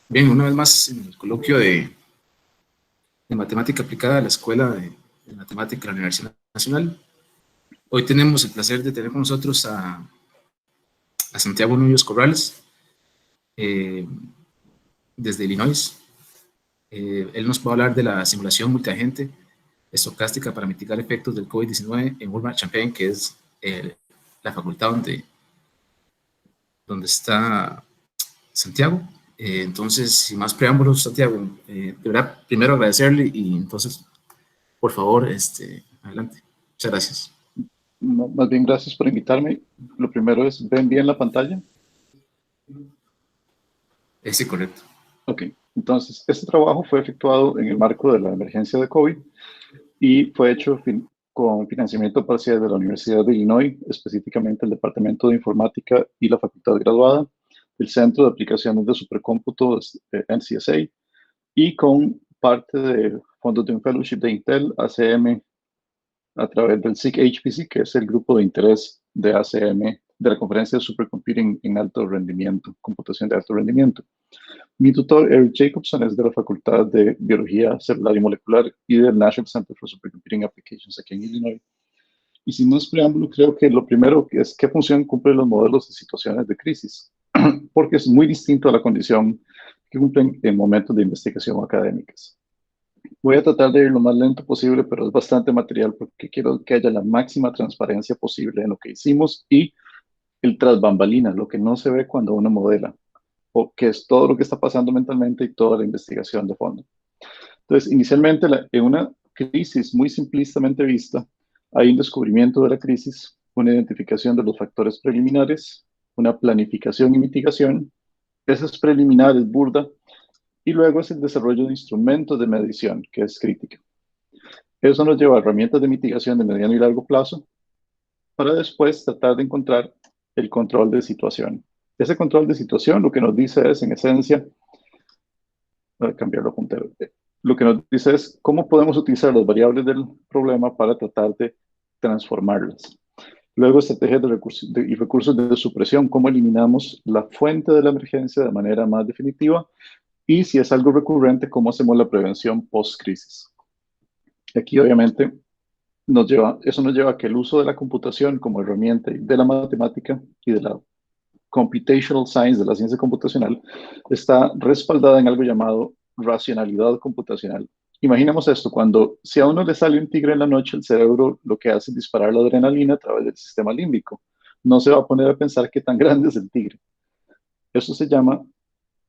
Bien, una vez más en el coloquio de Matemática Aplicada de la Escuela de Matemática de la Universidad Nacional. Hoy tenemos el placer de tener con nosotros a Santiago Núñez Corrales, desde Illinois. Él nos va a hablar de la simulación multiagente estocástica para mitigar efectos del COVID-19 en Ullmarch-Champaign, que es la facultad donde está Santiago. Entonces, sin más preámbulos, Santiago, de verdad, primero agradecerle y entonces, por favor, adelante. Muchas gracias. Más bien, gracias por invitarme. Lo primero es, ¿ven bien la pantalla? Sí, correcto. Ok, entonces, este trabajo fue efectuado en el marco de la emergencia de COVID y fue hecho con financiamiento parcial de la Universidad de Illinois, específicamente el Departamento de Informática y la Facultad Graduada, el Centro de Aplicaciones de Supercómputo NCSA, y con parte de fondos de un fellowship de Intel, ACM, a través del SIG-HPC, que es el grupo de interés de ACM, de la Conferencia de Supercomputing en Alto Rendimiento, Computación de Alto Rendimiento. Mi tutor, Eric Jacobson, es de la Facultad de Biología Celular y Molecular y del National Center for Supercomputing Applications aquí en Illinois. Y sin más preámbulo, creo que lo primero es qué función cumplen los modelos de situaciones de crisis, porque es muy distinto a la condición que cumplen en momentos de investigación académicas. Voy a tratar de ir lo más lento posible, pero es bastante material porque quiero que haya la máxima transparencia posible en lo que hicimos y el tras bambalinas, lo que no se ve cuando uno modela, o que es todo lo que está pasando mentalmente y toda la investigación de fondo. Entonces, inicialmente, en una crisis muy simplistamente vista, hay un descubrimiento de la crisis, una identificación de los factores preliminares, una planificación y mitigación. Esa es preliminar, es burda, y luego es el desarrollo de instrumentos de medición, que es crítica. Eso nos lleva a herramientas de mitigación de mediano y largo plazo para después tratar de encontrar el control de situación. Ese control de situación lo que nos dice es, en esencia, voy a cambiarlo a puntero, lo que nos dice es cómo podemos utilizar las variables del problema para tratar de transformarlas. Luego, estrategias y recursos de supresión, cómo eliminamos la fuente de la emergencia de manera más definitiva, y si es algo recurrente, cómo hacemos la prevención post-crisis. Aquí, obviamente, eso nos lleva a que el uso de la computación como herramienta de la matemática y de la computational science, de la ciencia computacional, está respaldada en algo llamado racionalidad computacional. Imaginemos esto, si a uno le sale un tigre en la noche, el cerebro lo que hace es disparar la adrenalina a través del sistema límbico. No se va a poner a pensar qué tan grande es el tigre. Eso se llama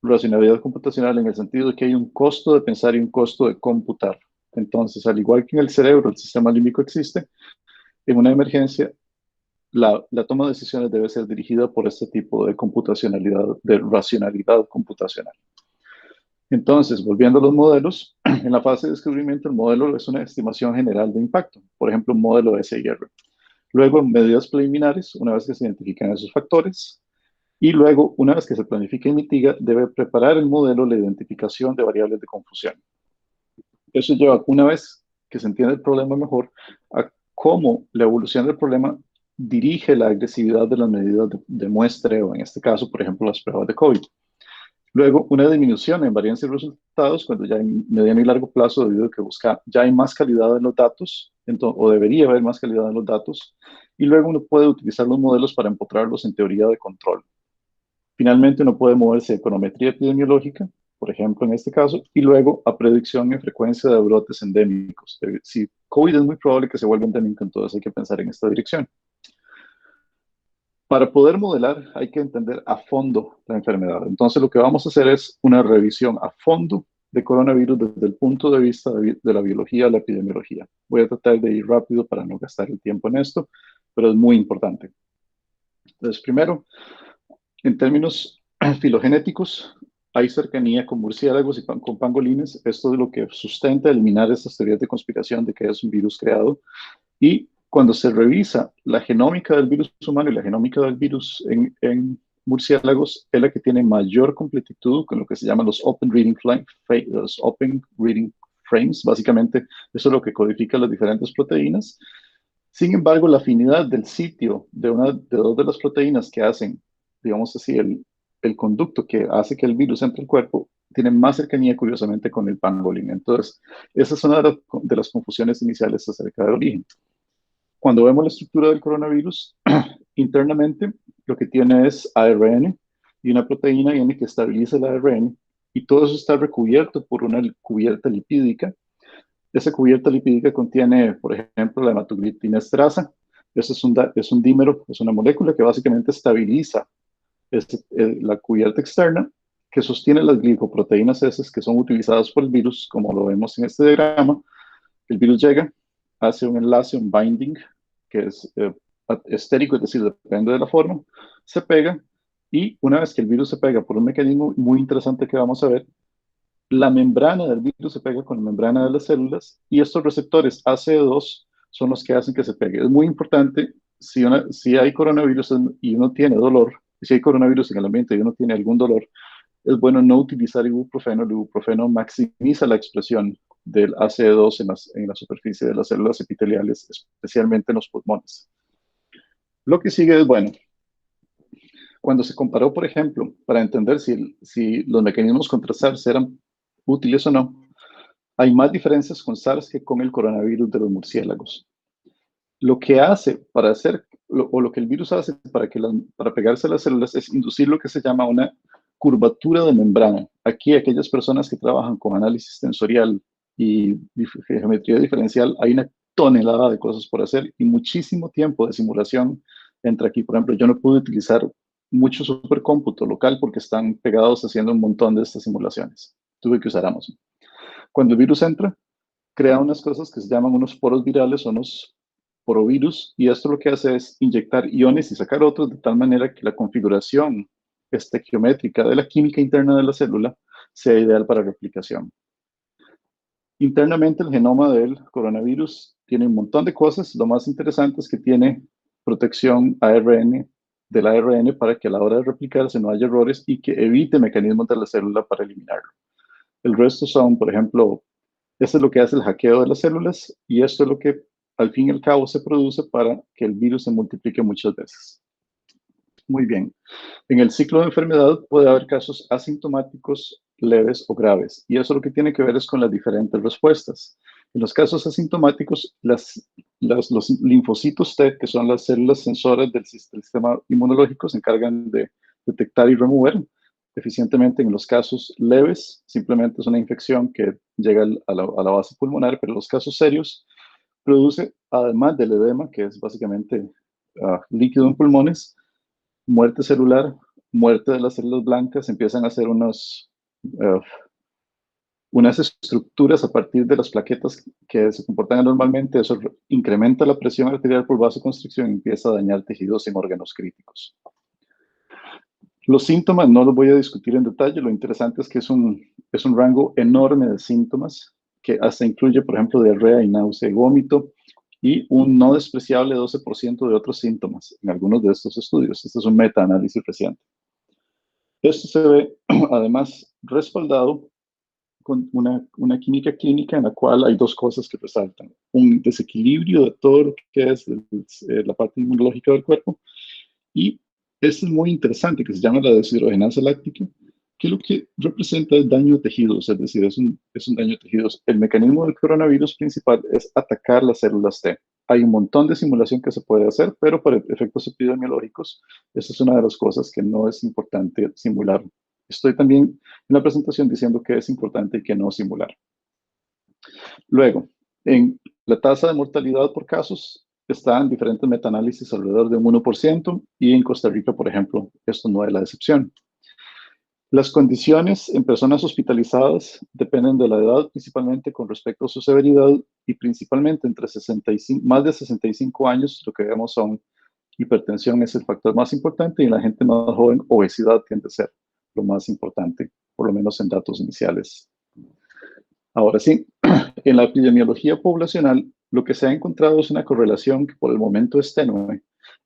racionalidad computacional en el sentido de que hay un costo de pensar y un costo de computar. Entonces, al igual que en el cerebro el sistema límbico existe, en una emergencia la toma de decisiones debe ser dirigida por este tipo de computacionalidad, de racionalidad computacional. Entonces, volviendo a los modelos, en la fase de descubrimiento el modelo es una estimación general de impacto, por ejemplo, un modelo de SIR. Luego, medidas preliminares, una vez que se identifican esos factores, y luego, una vez que se planifica y mitiga, debe preparar el modelo la identificación de variables de confusión. Eso lleva, una vez que se entiende el problema mejor, a cómo la evolución del problema dirige la agresividad de las medidas de muestreo, en este caso, por ejemplo, las pruebas de COVID. Luego, una disminución en varianza y resultados cuando ya en mediano y largo plazo, debido a que ya hay más calidad en los datos, o debería haber más calidad en los datos, y luego uno puede utilizar los modelos para empotrarlos en teoría de control. Finalmente, uno puede moverse a econometría epidemiológica, por ejemplo, en este caso, y luego a predicción en frecuencia de brotes endémicos. Si COVID es muy probable que se vuelva endémico, entonces hay que pensar en esta dirección. Para poder modelar hay que entender a fondo la enfermedad. Entonces lo que vamos a hacer es una revisión a fondo de coronavirus desde el punto de vista de la biología, la epidemiología. Voy a tratar de ir rápido para no gastar el tiempo en esto, pero es muy importante. Entonces, primero, en términos filogenéticos, hay cercanía con murciélagos y con pangolines. Esto es lo que sustenta eliminar estas teorías de conspiración de que es un virus creado. Y cuando se revisa la genómica del virus humano y la genómica del virus en murciélagos, es la que tiene mayor completitud con lo que se llaman los Open Reading Frames. Básicamente, eso es lo que codifica las diferentes proteínas. Sin embargo, la afinidad del sitio de dos de las proteínas que hacen, digamos así, el conducto que hace que el virus entre al cuerpo tiene más cercanía, curiosamente, con el pangolín. Entonces, esa es una de las confusiones iniciales acerca del origen. Cuando vemos la estructura del coronavirus, internamente lo que tiene es ARN y una proteína N que estabiliza el ARN, y todo eso está recubierto por una cubierta lipídica. Esa cubierta lipídica contiene, por ejemplo, la hematoglitina esterasa. Eso es un dímero, es una molécula que básicamente estabiliza la cubierta externa que sostiene las glicoproteínas esas que son utilizadas por el virus, como lo vemos en este diagrama. El virus llega, hace un enlace, un binding, que es estérico, es decir, depende de la forma, se pega, y una vez que el virus se pega por un mecanismo muy interesante que vamos a ver, la membrana del virus se pega con la membrana de las células, y estos receptores ACE2 son los que hacen que se pegue. Es muy importante, si hay coronavirus y uno tiene dolor, si hay coronavirus en el ambiente y uno tiene algún dolor, es bueno no utilizar ibuprofeno. El ibuprofeno maximiza la expresión del ACE2 en la superficie de las células epiteliales, especialmente en los pulmones. Lo que sigue es, bueno, cuando se comparó, por ejemplo, para entender si los mecanismos contra SARS eran útiles o no, hay más diferencias con SARS que con el coronavirus de los murciélagos. Lo que hace para hacer, o lo que el virus hace para pegarse a las células, es inducir lo que se llama una curvatura de membrana. Aquí, aquellas personas que trabajan con análisis sensorial y geometría diferencial, hay una tonelada de cosas por hacer y muchísimo tiempo de simulación entra aquí. Por ejemplo, yo no pude utilizar mucho supercómputo local porque están pegados haciendo un montón de estas simulaciones. Tuve que usar Amazon. Cuando el virus entra, crea unas cosas que se llaman unos poros virales o unos porovirus, y esto lo que hace es inyectar iones y sacar otros de tal manera que la configuración estequiométrica de la química interna de la célula sea ideal para replicación. Internamente el genoma del coronavirus tiene un montón de cosas. Lo más interesante es que tiene protección ARN del ARN para que a la hora de replicarse no haya errores y que evite mecanismos de la célula para eliminarlo. El resto son, por ejemplo, esto es lo que hace el hackeo de las células, y esto es lo que al fin y al cabo se produce para que el virus se multiplique muchas veces. Muy bien. En el ciclo de enfermedad puede haber casos asintomáticos, leves o graves, y eso lo que tiene que ver es con las diferentes respuestas. En los casos asintomáticos, los linfocitos T, que son las células sensoras del sistema inmunológico, se encargan de detectar y remover eficientemente. En los casos leves, simplemente es una infección que llega a la base pulmonar, pero en los casos serios produce, además del edema, que es básicamente líquido en pulmones, muerte celular, muerte de las células blancas, empiezan a hacer unas estructuras a partir de las plaquetas que se comportan anormalmente. Eso incrementa la presión arterial por vasoconstricción y empieza a dañar tejidos en órganos críticos. Los síntomas no los voy a discutir en detalle. Lo interesante es que es un rango enorme de síntomas que hasta incluye, por ejemplo, diarrea y náusea y vómito, y un no despreciable 12% de otros síntomas en algunos de estos estudios. Este es un metaanálisis reciente. Esto se ve, además, respaldado con una química clínica en la cual hay dos cosas que resaltan: un desequilibrio de todo lo que es la parte inmunológica del cuerpo, y esto es muy interesante, que se llama la deshidrogenasa láctica, que lo que representa es daño de tejidos, es decir, es un daño de tejidos. El mecanismo del coronavirus principal es atacar las células T. Hay un montón de simulación que se puede hacer, pero para efectos epidemiológicos, esa es una de las cosas que no es importante simular. Estoy también en la presentación diciendo que es importante y que no simular. Luego, en la tasa de mortalidad por casos, está en diferentes metaanálisis alrededor de un 1%, y en Costa Rica, por ejemplo, esto no es la excepción. Las condiciones en personas hospitalizadas dependen de la edad, principalmente con respecto a su severidad, y principalmente entre 65, más de 65 años, lo que vemos son hipertensión es el factor más importante, y en la gente más joven, obesidad tiende a ser lo más importante, por lo menos en datos iniciales. Ahora sí, en la epidemiología poblacional, lo que se ha encontrado es una correlación que por el momento es tenue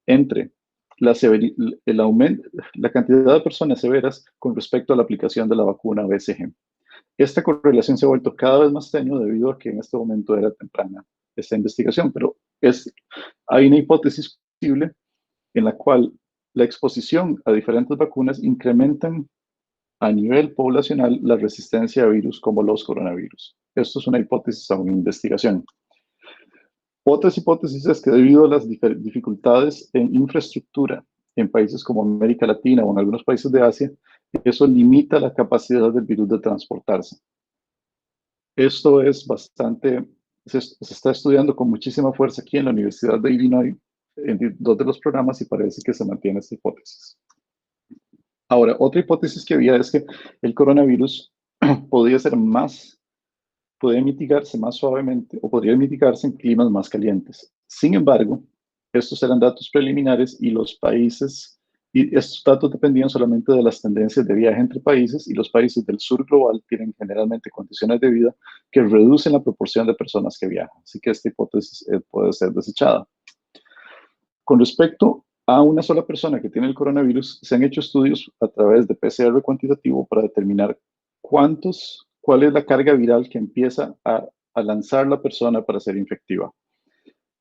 entre el aumento, la cantidad de personas severas con respecto a la aplicación de la vacuna BCG. Esta correlación se ha vuelto cada vez más tenue debido a que en este momento era temprana esta investigación, pero hay una hipótesis posible en la cual la exposición a diferentes vacunas incrementan a nivel poblacional la resistencia a virus como los coronavirus. Esto es una hipótesis aún en investigación. Otras hipótesis es que debido a las dificultades en infraestructura en países como América Latina o en algunos países de Asia, eso limita la capacidad del virus de transportarse. Esto es bastante, se está estudiando con muchísima fuerza aquí en la Universidad de Illinois, en dos de los programas, y parece que se mantiene esta hipótesis. Ahora, otra hipótesis que había es que el coronavirus podría mitigarse más suavemente o podría mitigarse en climas más calientes. Sin embargo, estos eran datos preliminares y estos datos dependían solamente de las tendencias de viaje entre países, y los países del sur global tienen generalmente condiciones de vida que reducen la proporción de personas que viajan. Así que esta hipótesis puede ser desechada. Con respecto a una sola persona que tiene el coronavirus, se han hecho estudios a través de PCR cuantitativo para determinar cuál es la carga viral que empieza a lanzar la persona para ser infectiva.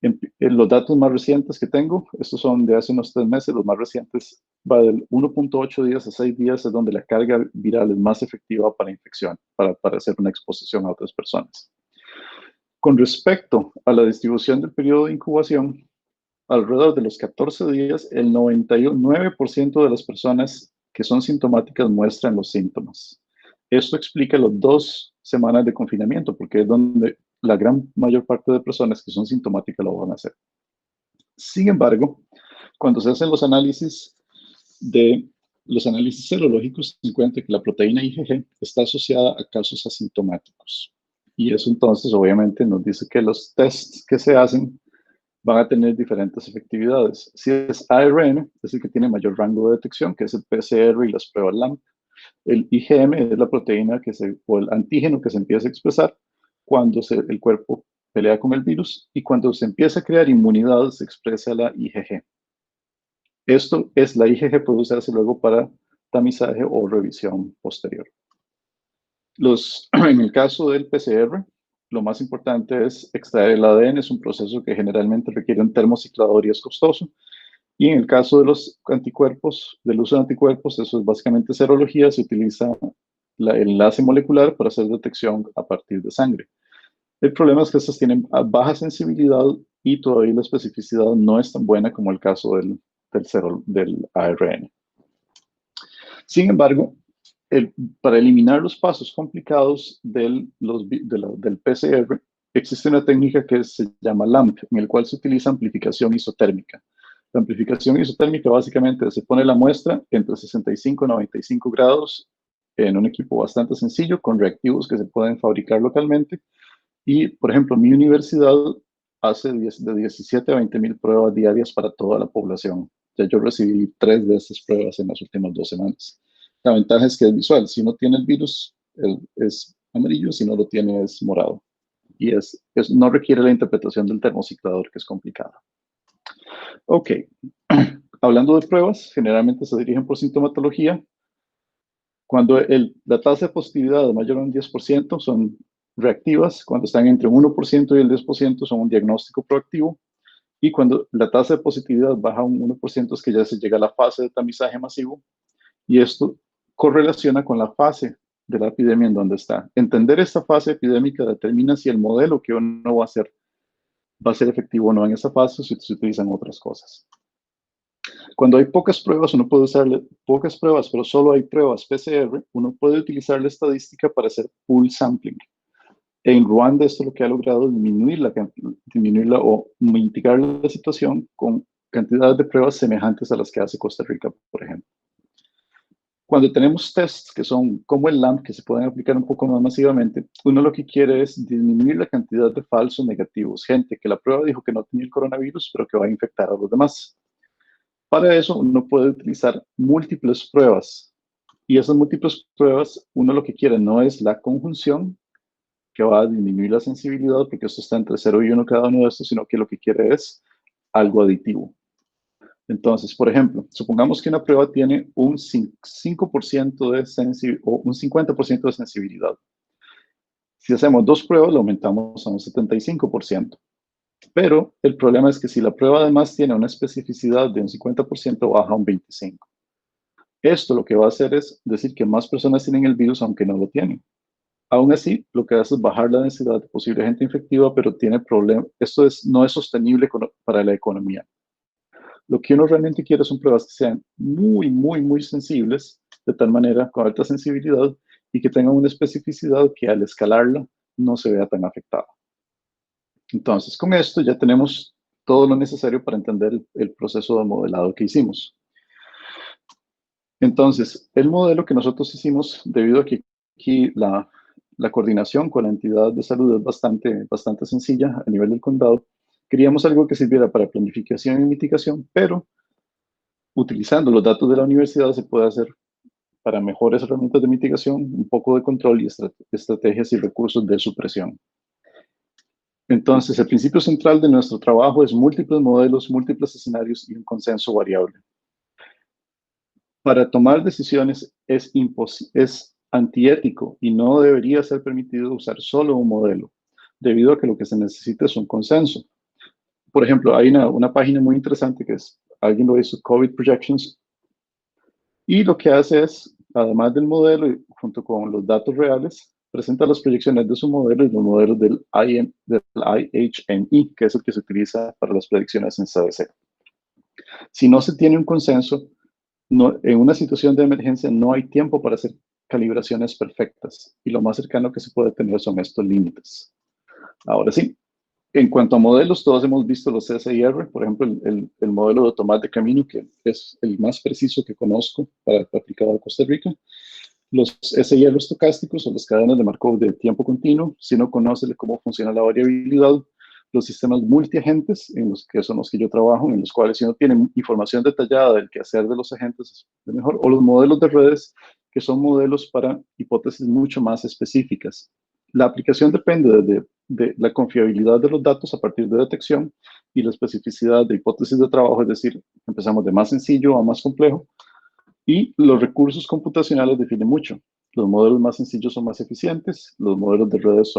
En los datos más recientes que tengo, estos son de hace unos 3 meses, los más recientes, va del 1.8 días a 6 días, es donde la carga viral es más efectiva para infección, para hacer una exposición a otras personas. Con respecto a la distribución del periodo de incubación, alrededor de los 14 días, el 99% de las personas que son sintomáticas muestran los síntomas. Esto explica las 2 semanas de confinamiento, porque es donde la gran mayor parte de personas que son sintomáticas lo van a hacer. Sin embargo, cuando se hacen los análisis serológicos, se encuentra que la proteína IgG está asociada a casos asintomáticos. Y eso entonces obviamente nos dice que los tests que se hacen van a tener diferentes efectividades. Si es ARN, es el que tiene mayor rango de detección, que es el PCR y las pruebas LAMP. El IgM es la proteína o el antígeno que se empieza a expresar cuando el cuerpo pelea con el virus, y cuando se empieza a crear inmunidad se expresa la IgG. La IgG puede usarse luego para tamizaje o revisión posterior. En el caso del PCR, lo más importante es extraer el ADN, es un proceso que generalmente requiere un termociclador y es costoso. Y en el caso de los anticuerpos, del uso de anticuerpos, eso es básicamente serología, se utiliza el enlace molecular para hacer detección a partir de sangre. El problema es que estas tienen baja sensibilidad y todavía la especificidad no es tan buena como el caso del ARN. Sin embargo, para eliminar los pasos complicados del PCR, existe una técnica que se llama LAMP, en el cual se utiliza amplificación isotérmica. La amplificación isotérmica básicamente se pone la muestra entre 65 y 95 grados en un equipo bastante sencillo con reactivos que se pueden fabricar localmente. Y, por ejemplo, mi universidad hace de 17 a 20,000 pruebas diarias para toda la población. Ya yo recibí 3 de estas pruebas en las últimas 2 semanas. La ventaja es que es visual. Si uno tiene el virus, es amarillo; si no lo tiene, es morado. Y no requiere la interpretación del termociclador, que es complicada. Ok. Hablando de pruebas, generalmente se dirigen por sintomatología. Cuando la tasa de positividad es mayor a un 10%, son reactivas. Cuando están entre un 1% y el 10%, son un diagnóstico proactivo. Y cuando la tasa de positividad baja a un 1%, es que ya se llega a la fase de tamizaje masivo. Y esto correlaciona con la fase de la epidemia en donde está. Entender esta fase epidémica determina si el modelo que uno va a ser efectivo o no en esa fase, si se utilizan otras cosas. Cuando hay pocas pruebas, uno puede usarle pocas pruebas, pero solo hay pruebas PCR, uno puede utilizar la estadística para hacer pool sampling. En Ruanda esto lo que ha logrado es disminuirla o mitigar la situación con cantidades de pruebas semejantes a las que hace Costa Rica, por ejemplo. Cuando tenemos tests que son como el LAMP, que se pueden aplicar un poco más masivamente, uno lo que quiere es disminuir la cantidad de falsos negativos, gente que la prueba dijo que no tenía el coronavirus, pero que va a infectar a los demás. Para eso uno puede utilizar múltiples pruebas, y esas múltiples pruebas, uno lo que quiere no es la conjunción, que va a disminuir la sensibilidad, porque esto está entre 0 y 1 cada uno de estos, sino que lo que quiere es algo aditivo. Entonces, por ejemplo, supongamos que una prueba tiene un 5% de sensibilidad o un 50% de sensibilidad. Si hacemos 2 pruebas, lo aumentamos a un 75%. Pero el problema es que si la prueba además tiene una especificidad de un 50%, baja a un 25%. Esto lo que va a hacer es decir que más personas tienen el virus aunque no lo tienen. Aún así, lo que hace es bajar la densidad de posible gente infectiva, pero tiene problemas. Esto no es sostenible para la economía. Lo que uno realmente quiere son pruebas que sean muy, muy, muy sensibles, de tal manera, con alta sensibilidad, y que tengan una especificidad que al escalarla no se vea tan afectada. Entonces, con esto ya tenemos todo lo necesario para entender el proceso de modelado que hicimos. Entonces, el modelo que nosotros hicimos, debido a que aquí la coordinación con la entidad de salud es bastante sencilla a nivel del condado, queríamos algo que sirviera para planificación y mitigación, pero utilizando los datos de la universidad se puede hacer para mejores herramientas de mitigación, un poco de control y estrategias y recursos de supresión. Entonces, el principio central de nuestro trabajo es múltiples modelos, múltiples escenarios y un consenso variable. Para tomar decisiones es antiético y no debería ser permitido usar solo un modelo, debido a que lo que se necesita es un consenso. Por ejemplo, hay una página muy interesante que alguien lo hizo, COVID Projections, y lo que hace es, además del modelo, y junto con los datos reales, presenta las proyecciones de su modelo y los modelos del IHME, que es el que se utiliza para las predicciones en CDC. Si no se tiene un consenso, en una situación de emergencia no hay tiempo para hacer calibraciones perfectas y lo más cercano que se puede tener son estos límites. Ahora sí, en cuanto a modelos, todos hemos visto los SIR, por ejemplo, el modelo de Tomás de Camino, que es el más preciso que conozco para aplicado a Costa Rica. Los SIR estocásticos o las cadenas de Markov de tiempo continuo, si no conoce cómo funciona la variabilidad, los sistemas multiagentes, en los que son los que yo trabajo, en los cuales si no tienen información detallada del quehacer de los agentes, es mejor, o los modelos de redes, que son modelos para hipótesis mucho más específicas. La aplicación depende de la confiabilidad de los datos a partir de detección y la especificidad de hipótesis de trabajo, es decir, empezamos de más sencillo a más complejo, y los recursos computacionales definen mucho. Los modelos más sencillos son más eficientes, los modelos de redes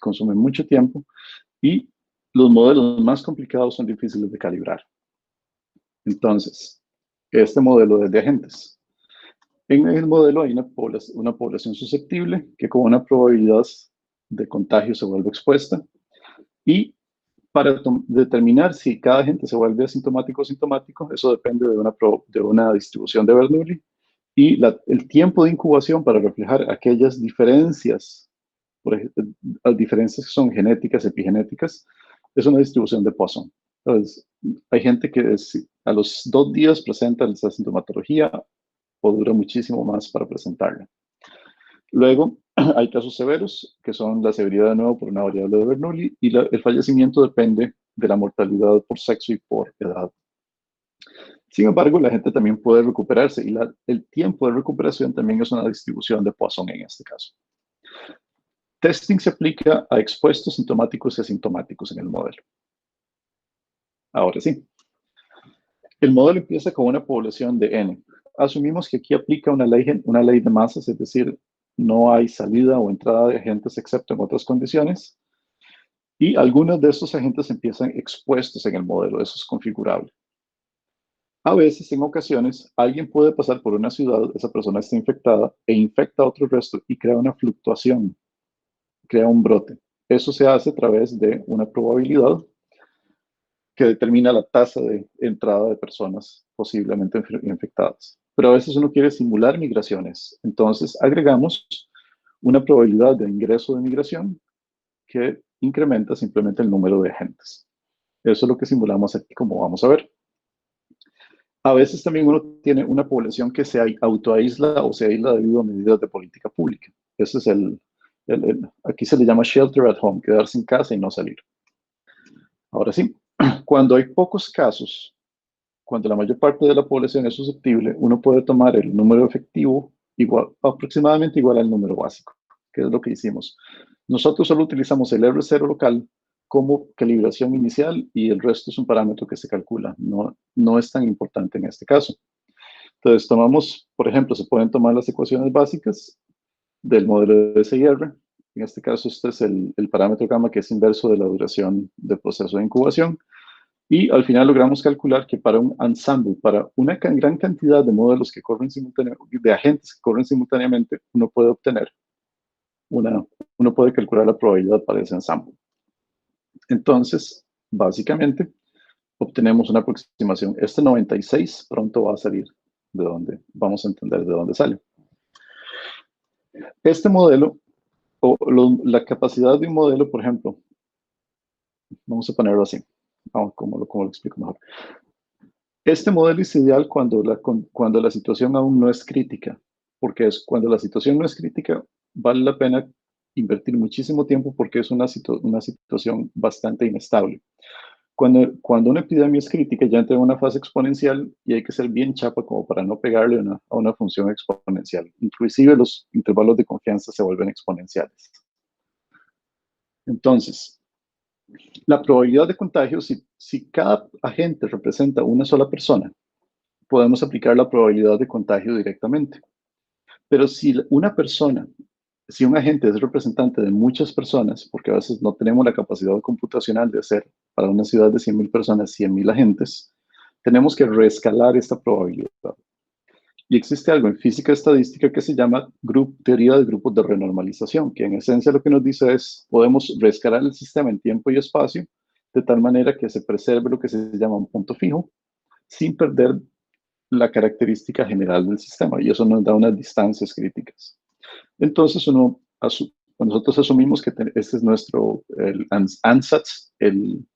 consumen mucho tiempo y los modelos más complicados son difíciles de calibrar. Entonces, este modelo es de agentes. En el modelo hay una población susceptible que con una probabilidad de contagio se vuelve expuesta y para determinar si cada agente se vuelve asintomático o sintomático, eso depende de una distribución de Bernoulli y el tiempo de incubación para reflejar aquellas diferencias, por ejemplo, las diferencias que son genéticas, epigenéticas, es una distribución de Poisson. Entonces, hay gente que a los 2 días presenta esa sintomatología o dura muchísimo más para presentarla. Luego, hay casos severos, que son la severidad de nuevo por una variable de Bernoulli, y el fallecimiento depende de la mortalidad por sexo y por edad. Sin embargo, la gente también puede recuperarse y el tiempo de recuperación también es una distribución de Poisson en este caso. Testing se aplica a expuestos sintomáticos y asintomáticos en el modelo. Ahora sí. El modelo empieza con una población de N. Asumimos que aquí aplica una ley de masas, es decir, no hay salida o entrada de agentes excepto en otras condiciones. Y algunos de estos agentes empiezan expuestos en el modelo, eso es configurable. A veces, en ocasiones, alguien puede pasar por una ciudad, esa persona está infectada e infecta a otro resto y crea una fluctuación, crea un brote. Eso se hace a través de una probabilidad que determina la tasa de entrada de personas posiblemente infectadas. Pero a veces uno quiere simular migraciones. Entonces, agregamos una probabilidad de ingreso de migración que incrementa simplemente el número de agentes. Eso es lo que simulamos aquí, como vamos a ver. A veces también uno tiene una población que se autoaísla o se aísla debido a medidas de política pública. Ese es aquí se le llama shelter at home, quedarse en casa y no salir. Ahora sí, cuando hay pocos casos, cuando la mayor parte de la población es susceptible, uno puede tomar el número efectivo aproximadamente igual al número básico, que es lo que hicimos. Nosotros solo utilizamos el R0 local como calibración inicial y el resto es un parámetro que se calcula. No es tan importante en este caso. Entonces tomamos, por ejemplo, se pueden tomar las ecuaciones básicas del modelo de SIR En este caso, este es el parámetro gamma, que es inverso de la duración del proceso de incubación. Y al final logramos calcular que para un ensemble, para una gran cantidad de modelos que corren simultáneamente, de agentes que corren simultáneamente, uno puede calcular la probabilidad para ese ensamble. Entonces, básicamente, obtenemos una aproximación. Este 96 pronto va a salir de dónde, vamos a entender de dónde sale. Este modelo, la capacidad de un modelo, por ejemplo, vamos a ponerlo así, vamos, ¿cómo lo explico mejor? Este modelo es ideal cuando la situación aún no es crítica, porque cuando la situación no es crítica, vale la pena invertir muchísimo tiempo porque es una situación bastante inestable. Cuando una epidemia es crítica, ya entra en una fase exponencial y hay que ser bien chapa como para no pegarle a una función exponencial. Inclusive los intervalos de confianza se vuelven exponenciales. Entonces, la probabilidad de contagio, si cada agente representa una sola persona, podemos aplicar la probabilidad de contagio directamente. Pero si un agente es representante de muchas personas, porque a veces no tenemos la capacidad computacional de hacer para una ciudad de 100.000 personas 100.000 agentes, tenemos que reescalar esta probabilidad. Y existe algo en física estadística que se llama teoría de grupos de renormalización, que en esencia lo que nos dice es, podemos reescalar el sistema en tiempo y espacio de tal manera que se preserve lo que se llama un punto fijo, sin perder la característica general del sistema, y eso nos da unas distancias críticas. Entonces, nosotros asumimos que este es nuestro ansatz, el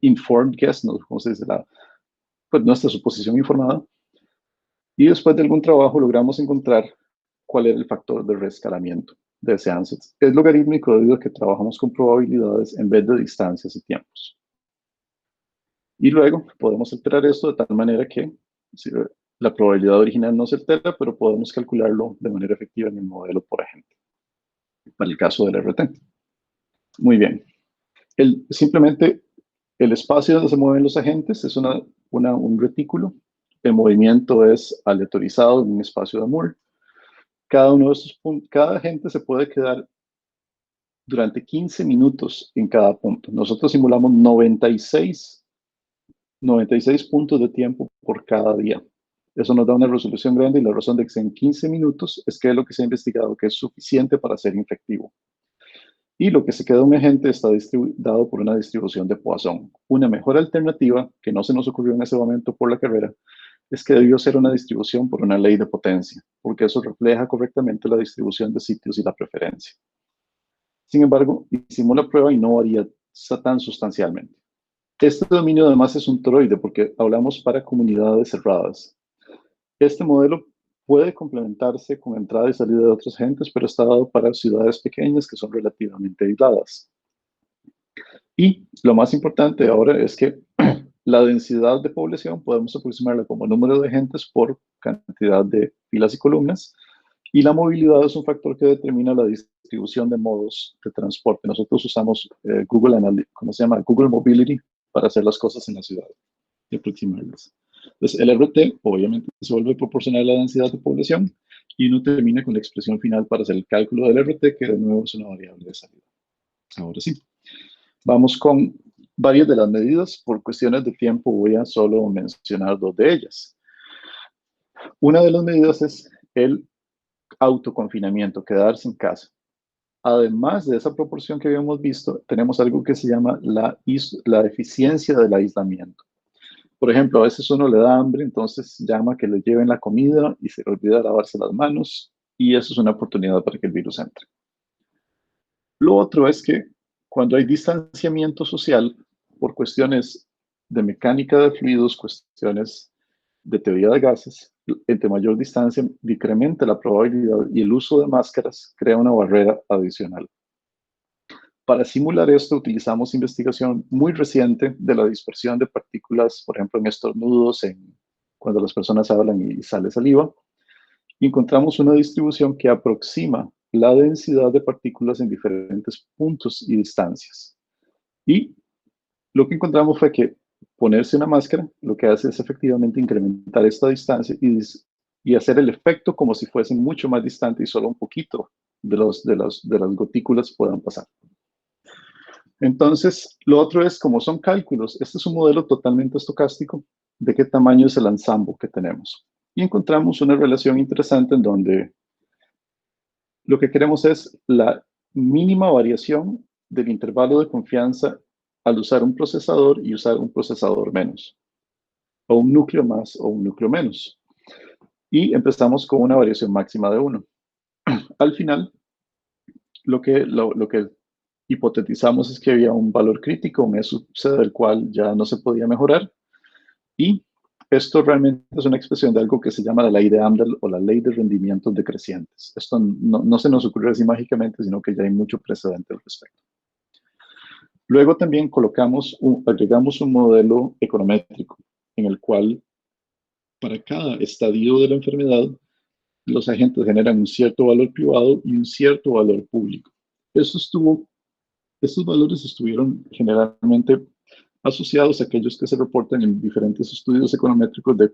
informed guess, ¿no? ¿Cómo se dice? Pues nuestra suposición informada. Y después de algún trabajo logramos encontrar cuál era el factor de reescalamiento de ese ansatz. Es logarítmico debido a que trabajamos con probabilidades en vez de distancias y tiempos. Y luego podemos alterar esto de tal manera que la probabilidad original no se altera, pero podemos calcularlo de manera efectiva en el modelo, por ejemplo, para el caso del RT. Muy bien. Simplemente el espacio donde se mueven los agentes es un retículo. El movimiento es aleatorizado en un espacio de Moore. Cada agente se puede quedar durante 15 minutos en cada punto. Nosotros simulamos 96 puntos de tiempo por cada día. Eso nos da una resolución grande y la razón de que sean 15 minutos es que es lo que se ha investigado que es suficiente para ser infectivo. Y lo que se queda un agente está dado por una distribución de Poisson. Una mejor alternativa, que no se nos ocurrió en ese momento por la carrera, es que debió ser una distribución por una ley de potencia, porque eso refleja correctamente la distribución de sitios y la preferencia. Sin embargo, hicimos la prueba y no varía tan sustancialmente. Este dominio además es un toroide porque hablamos para comunidades cerradas. Este modelo puede complementarse con entrada y salida de otros agentes, pero está dado para ciudades pequeñas que son relativamente aisladas. Y lo más importante ahora es que la densidad de población podemos aproximarla como número de agentes por cantidad de filas y columnas, y la movilidad es un factor que determina la distribución de modos de transporte. Nosotros usamos Google Mobility para hacer las cosas en la ciudad y aproximarlas. Entonces, el RT obviamente se vuelve proporcional a la densidad de población y uno termina con la expresión final para hacer el cálculo del RT, que de nuevo es una variable de salida. Ahora sí, vamos con varias de las medidas. Por cuestiones de tiempo voy a solo mencionar dos de ellas. Una de las medidas es el autoconfinamiento, quedarse en casa. Además de esa proporción que habíamos visto, tenemos algo que se llama la eficiencia del aislamiento. Por ejemplo, a veces uno le da hambre, entonces llama que le lleven la comida y se le olvida lavarse las manos, y eso es una oportunidad para que el virus entre. Lo otro es que cuando hay distanciamiento social, por cuestiones de mecánica de fluidos, cuestiones de teoría de gases, entre mayor distancia decrementa la probabilidad y el uso de máscaras crea una barrera adicional. Para simular esto utilizamos investigación muy reciente de la dispersión de partículas, por ejemplo en estornudos, cuando las personas hablan y sale saliva, y encontramos una distribución que aproxima la densidad de partículas en diferentes puntos y distancias. Y lo que encontramos fue que ponerse una máscara lo que hace es efectivamente incrementar esta distancia y hacer el efecto como si fuesen mucho más distante y solo un poquito de las gotículas puedan pasar. Entonces, lo otro es, como son cálculos, este es un modelo totalmente estocástico de qué tamaño es el ensamble que tenemos. Y encontramos una relación interesante en donde lo que queremos es la mínima variación del intervalo de confianza al usar un procesador y usar un procesador menos, o un núcleo más o un núcleo menos. Y empezamos con una variación máxima de 1. Al final, lo que hipotetizamos es que había un valor crítico, un SUC del cual ya no se podía mejorar, y esto realmente es una expresión de algo que se llama la ley de Amdahl o la ley de rendimientos decrecientes. Esto no se nos ocurre así mágicamente, sino que ya hay mucho precedente al respecto. Luego también agregamos un modelo econométrico en el cual para cada estadio de la enfermedad los agentes generan un cierto valor privado y un cierto valor público. Estos valores estuvieron generalmente asociados a aquellos que se reportan en diferentes estudios econométricos de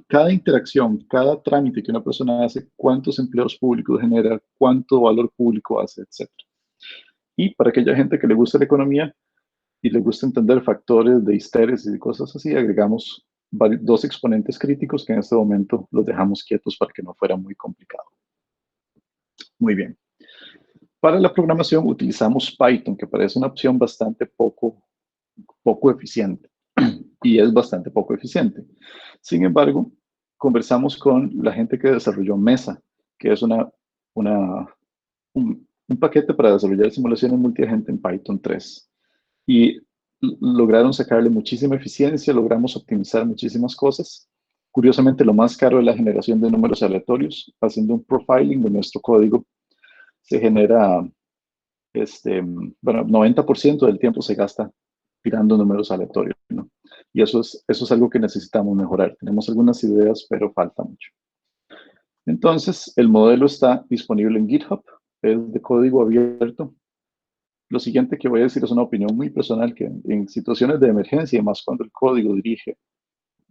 cada interacción, cada trámite que una persona hace, cuántos empleos públicos genera, cuánto valor público hace, etc. Y para aquella gente que le gusta la economía y le gusta entender factores de histéresis y cosas así, agregamos dos exponentes críticos que en este momento los dejamos quietos para que no fuera muy complicado. Muy bien. Para la programación utilizamos Python, que parece una opción bastante poco eficiente, y es bastante poco eficiente. Sin embargo, conversamos con la gente que desarrolló Mesa, que es un paquete para desarrollar simulaciones multiagente en Python 3. Y lograron sacarle muchísima eficiencia, logramos optimizar muchísimas cosas. Curiosamente, lo más caro es la generación de números aleatorios. Haciendo un profiling de nuestro código, se genera, bueno, 90% del tiempo se gasta tirando números aleatorios, ¿no? Y eso es algo que necesitamos mejorar. Tenemos algunas ideas, pero falta mucho. Entonces, el modelo está disponible en GitHub, es de código abierto. Lo siguiente que voy a decir es una opinión muy personal, que en situaciones de emergencia, y más cuando el código dirige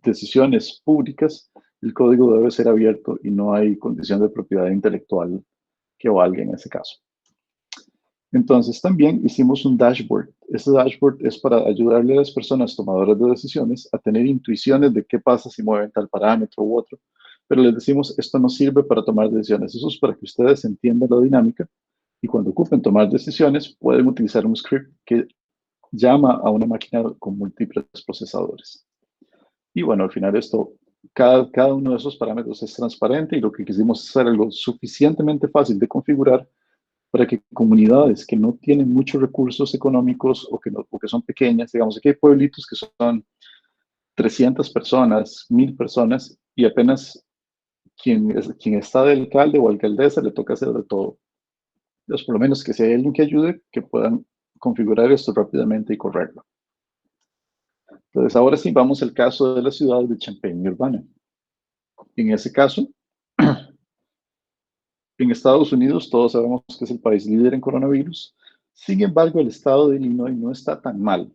decisiones públicas, el código debe ser abierto y no hay condición de propiedad intelectual que valga en ese caso. Entonces, también hicimos un dashboard. Este dashboard es para ayudarle a las personas tomadoras de decisiones a tener intuiciones de qué pasa si mueven tal parámetro u otro. Pero les decimos, esto no sirve para tomar decisiones. Eso es para que ustedes entiendan la dinámica y cuando ocupen tomar decisiones, pueden utilizar un script que llama a una máquina con múltiples procesadores. Y bueno, al final cada uno de esos parámetros es transparente y lo que quisimos es hacer algo suficientemente fácil de configurar para que comunidades que no tienen muchos recursos económicos o que son pequeñas, digamos, aquí hay pueblitos que son 300 personas, 1000 personas, y apenas quien está de alcalde o alcaldesa le toca hacer de todo. Entonces, por lo menos que si hay alguien que ayude, que puedan configurar esto rápidamente y correrlo. Entonces, ahora sí, vamos al caso de la ciudad de Champaign-Urbana. En ese caso, en Estados Unidos, todos sabemos que es el país líder en coronavirus. Sin embargo, el estado de Illinois no está tan mal.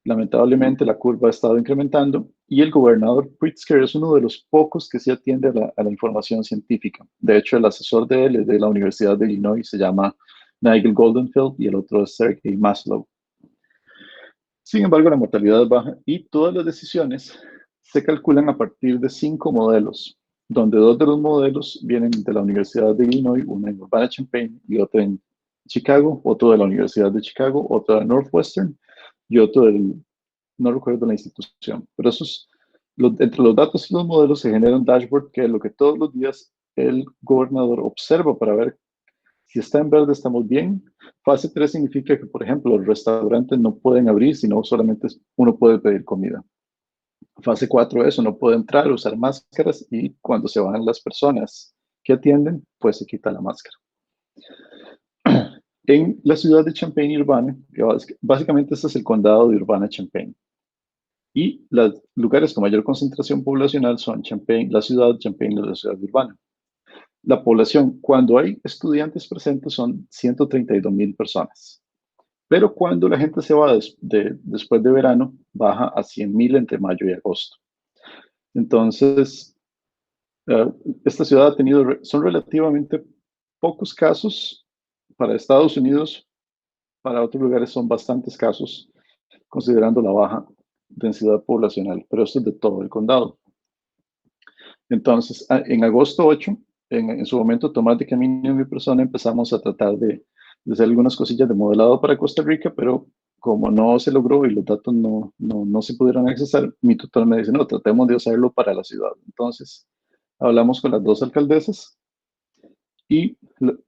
Lamentablemente, la curva ha estado incrementando y el gobernador Pritzker es uno de los pocos que sí atiende a la información científica. De hecho, el asesor de él es de la Universidad de Illinois, se llama Nigel Goldenfeld, y el otro es Sergey Maslow. Sin embargo, la mortalidad es baja y todas las decisiones se calculan a partir de 5 modelos, donde 2 de los modelos vienen de la Universidad de Illinois, uno en Urbana-Champaign y otro en Chicago, otro de la Universidad de Chicago, otro de Northwestern y otro no recuerdo la institución. Pero entre los datos y los modelos se genera un dashboard que es lo que todos los días el gobernador observa para ver si está en verde, estamos bien. Fase 3 significa que, por ejemplo, los restaurantes no pueden abrir, sino solamente uno puede pedir comida. Fase 4 es uno puede entrar, usar máscaras y cuando se van las personas que atienden, pues se quita la máscara. En la ciudad de Champaign-Urbana, básicamente este es el condado de Urbana-Champaign. Y los lugares con mayor concentración poblacional son la ciudad de Champaign y la ciudad de Urbana. La población, cuando hay estudiantes presentes, son 132,000 personas. Pero cuando la gente se va después de verano, baja a 100,000 entre mayo y agosto. Entonces, esta ciudad son relativamente pocos casos para Estados Unidos, para otros lugares son bastantes casos, considerando la baja densidad poblacional, pero esto es de todo el condado. Entonces, en agosto 8, en su momento, Tomás de Camino y mi persona empezamos a tratar de hacer algunas cosillas de modelado para Costa Rica, pero como no se logró y los datos no se pudieron accesar, mi tutor me dice, no, tratemos de hacerlo para la ciudad. Entonces, hablamos con las dos alcaldesas y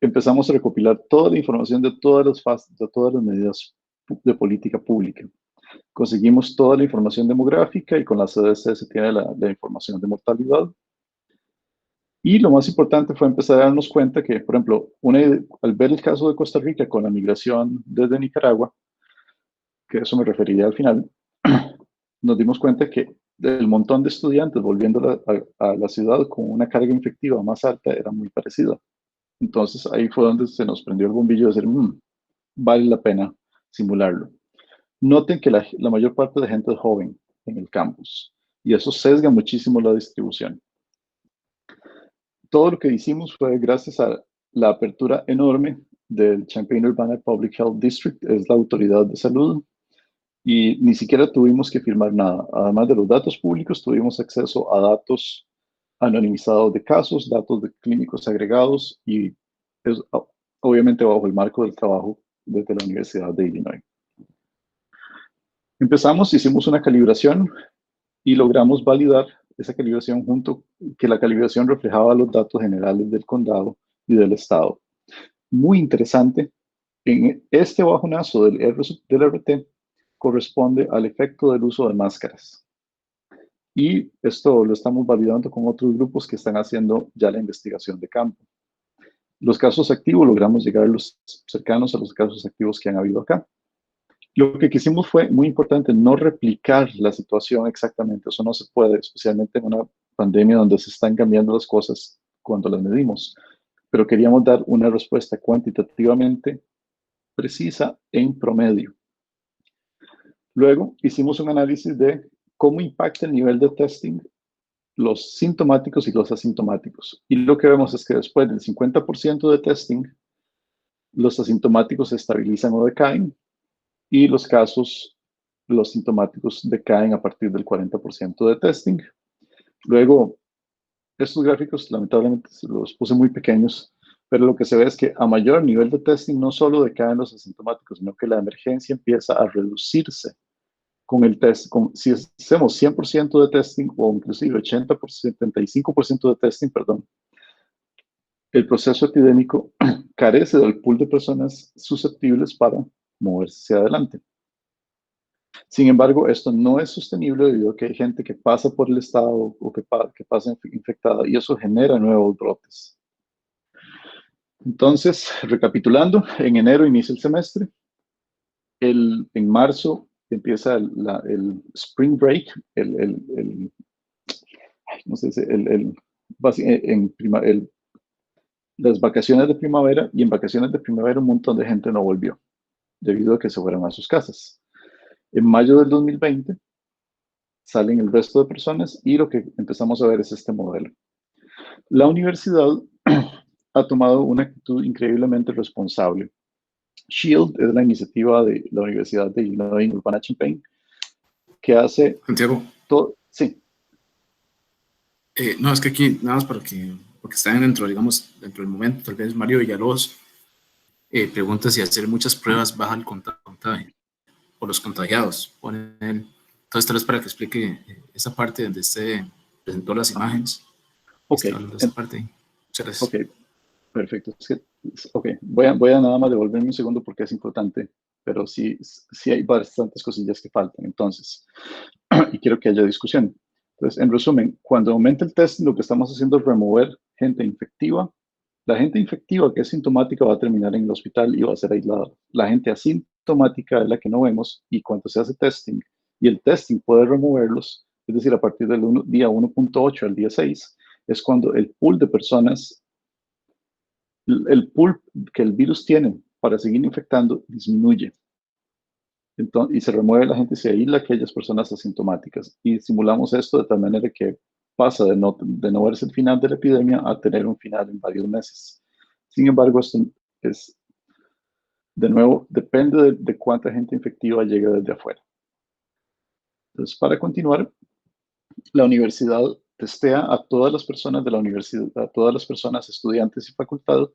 empezamos a recopilar toda la información de todas las fases, de todas las medidas de política pública. Conseguimos toda la información demográfica y con la CDC se tiene la información de mortalidad. Y lo más importante fue empezar a darnos cuenta que, por ejemplo, al ver el caso de Costa Rica con la migración desde Nicaragua, que eso me referiría al final, nos dimos cuenta que el montón de estudiantes volviendo a la ciudad con una carga infectiva más alta era muy parecida. Entonces ahí fue donde se nos prendió el bombillo de decir, vale la pena simularlo. Noten que la mayor parte de gente es joven en el campus y eso sesga muchísimo la distribución. Todo lo que hicimos fue gracias a la apertura enorme del Champaign-Urbana Public Health District, es la autoridad de salud, y ni siquiera tuvimos que firmar nada. Además de los datos públicos, tuvimos acceso a datos anonimizados de casos, datos de clínicos agregados y es, obviamente bajo el marco del trabajo desde la Universidad de Illinois. Hicimos una calibración y logramos validar esa calibración que la calibración reflejaba los datos generales del condado y del estado. Muy interesante, en este bajonazo del RT corresponde al efecto del uso de máscaras. Y esto lo estamos validando con otros grupos que están haciendo ya la investigación de campo. Los casos activos, logramos llegar a los cercanos a los casos activos que han habido acá. Lo que quisimos fue, muy importante, no replicar la situación exactamente. Eso no se puede, especialmente en una pandemia donde se están cambiando las cosas cuando las medimos. Pero queríamos dar una respuesta cuantitativamente precisa en promedio. Luego hicimos un análisis de cómo impacta el nivel de testing los sintomáticos y los asintomáticos. Y lo que vemos es que después del 50% de testing, los asintomáticos se estabilizan o decaen y los sintomáticos decaen a partir del 40% de testing. Luego, estos gráficos lamentablemente los puse muy pequeños, pero lo que se ve es que a mayor nivel de testing no solo decaen los asintomáticos, sino que la emergencia empieza a reducirse con el test. Si hacemos 100% de testing o inclusive 75% de testing, perdón, el proceso epidémico carece del pool de personas susceptibles para moverse hacia adelante. Sin embargo, esto no es sostenible debido a que hay gente que pasa por el estado o que pasa infectada y eso genera nuevos brotes. Entonces, recapitulando, en enero inicia el semestre, en marzo empieza el spring break, no sé, las vacaciones de primavera, y en vacaciones de primavera un montón de gente no volvió, debido a que se fueron a sus casas. En mayo del 2020 salen el resto de personas y lo que empezamos a ver es este modelo. La universidad ha tomado una actitud increíblemente responsable. SHIELD es la iniciativa de la Universidad de Illinois en Urbana-Champaign, que hace Santiago. todo. Sí. No, es que aquí, nada más porque están dentro, digamos, dentro del momento, tal vez Mario Villalobos pregunta si hacer muchas pruebas baja el contagio o los contagiados. Entonces, tal vez para que explique esa parte donde usted presentó las imágenes. Ok. Esa parte ahí. Muchas gracias. Ok, perfecto. Okay. Voy a nada más devolverme un segundo porque es importante, pero sí hay bastantes cosillas que faltan. Entonces, y quiero que haya discusión. Entonces, en resumen, cuando aumenta el test, lo que estamos haciendo es remover gente infectiva. La gente infectiva que es sintomática va a terminar en el hospital y va a ser aislada. La gente asintomática es la que no vemos y cuando se hace testing y el testing puede removerlos, es decir, a partir del día 1.8 al día 6, es cuando el pool de personas, el pool que el virus tiene para seguir infectando disminuye. Entonces, y se remueve la gente y se aísla a aquellas personas asintomáticas. Y simulamos esto de tal manera que pasa de no verse el final de la epidemia a tener un final en varios meses. Sin embargo, esto es, de nuevo, depende de cuánta gente infectiva llega desde afuera. Entonces, para continuar, la universidad testea a todas las personas de la universidad, a todas las personas, estudiantes y facultad,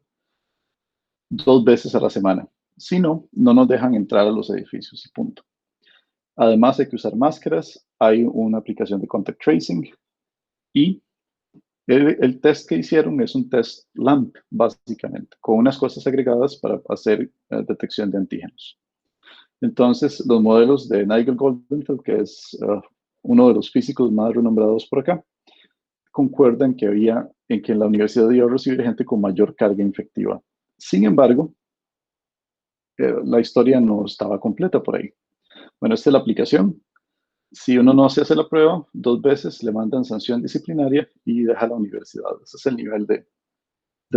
2 veces a la semana. Si no, no nos dejan entrar a los edificios y punto. Además, hay que usar máscaras, hay una aplicación de contact tracing y el test que hicieron es un test LAMP, básicamente, con unas cosas agregadas para hacer detección de antígenos. Entonces, los modelos de Nigel Goldenfeld, que es uno de los físicos más renombrados por acá, concuerdan que en que la universidad iba a recibir gente con mayor carga infectiva. Sin embargo, la historia no estaba completa por ahí. Bueno, esta es la aplicación. Si uno no se hace la prueba 2 veces, le mandan sanción disciplinaria y deja la universidad. Ese es el nivel de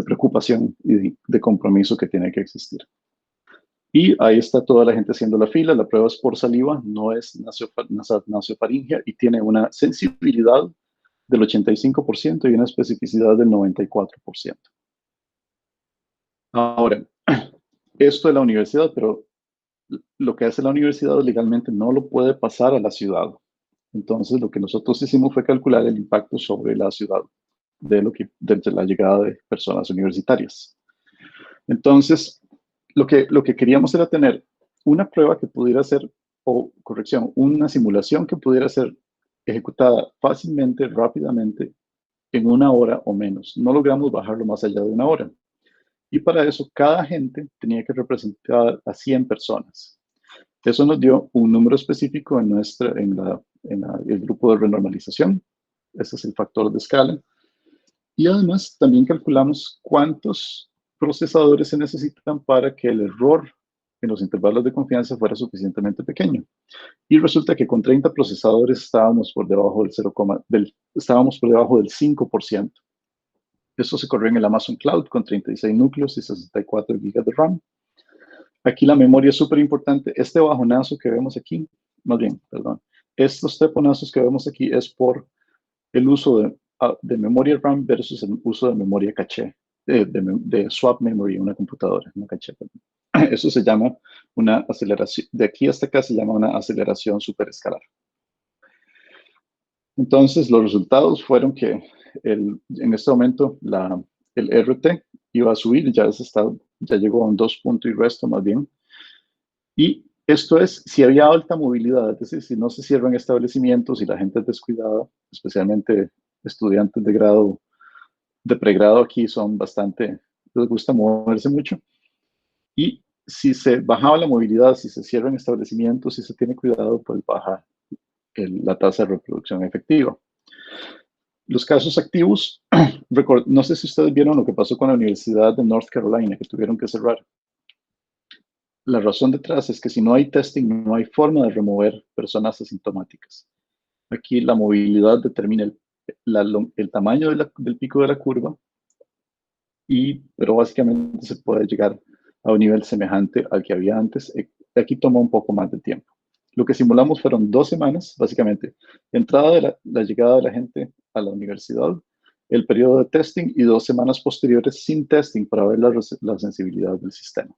preocupación y de compromiso que tiene que existir. Y ahí está toda la gente haciendo la fila. La prueba es por saliva, no es nasofaringea y tiene una sensibilidad del 85% y una especificidad del 94%. Ahora, esto es la universidad, pero lo que hace la universidad legalmente no lo puede pasar a la ciudad. Entonces, lo que nosotros hicimos fue calcular el impacto sobre la ciudad de la llegada de personas universitarias. Entonces, lo que queríamos era tener una prueba que pudiera ser, o corrección, una simulación que pudiera ser ejecutada fácilmente, rápidamente, en 1 hora o menos. No logramos bajarlo más allá de 1 hora. Y para eso, cada agente tenía que representar a 100 personas. Eso nos dio un número específico en el grupo de renormalización. Ese es el factor de escala. Y además, también calculamos cuántos procesadores se necesitan para que el error en los intervalos de confianza fuera suficientemente pequeño. Y resulta que con 30 procesadores estábamos por debajo estábamos por debajo del 5%. Eso se corrió en el Amazon Cloud con 36 núcleos y 64 GB de RAM. Aquí la memoria es súper importante. Este bajonazo que vemos aquí, más bien, perdón, estos teponazos que vemos aquí es por el uso de memoria RAM versus el uso de memoria caché, de swap memory en una computadora, no caché, perdón. Eso se llama una aceleración, de aquí hasta acá se llama una aceleración superescalar. Entonces, los resultados fueron que en este momento el RT iba a subir, ya llegó a un 2 punto y resto más bien. Y esto es, si había alta movilidad, es decir, si no se cierran establecimientos y la gente es descuidada, especialmente estudiantes de pregrado aquí son bastante, les gusta moverse mucho. Y si se bajaba la movilidad, si se cierran establecimientos, si se tiene cuidado, pues baja la tasa de reproducción efectiva. Los casos activos, no sé si ustedes vieron lo que pasó con la Universidad de North Carolina, que tuvieron que cerrar. La razón detrás es que si no hay testing, no hay forma de remover personas asintomáticas. Aquí la movilidad determina el tamaño del pico de la curva, pero básicamente se puede llegar a un nivel semejante al que había antes. Aquí toma un poco más de tiempo. Lo que simulamos fueron 2 semanas, básicamente, entrada de la llegada de la gente a la universidad, el periodo de testing y 2 semanas posteriores sin testing para ver la sensibilidad del sistema.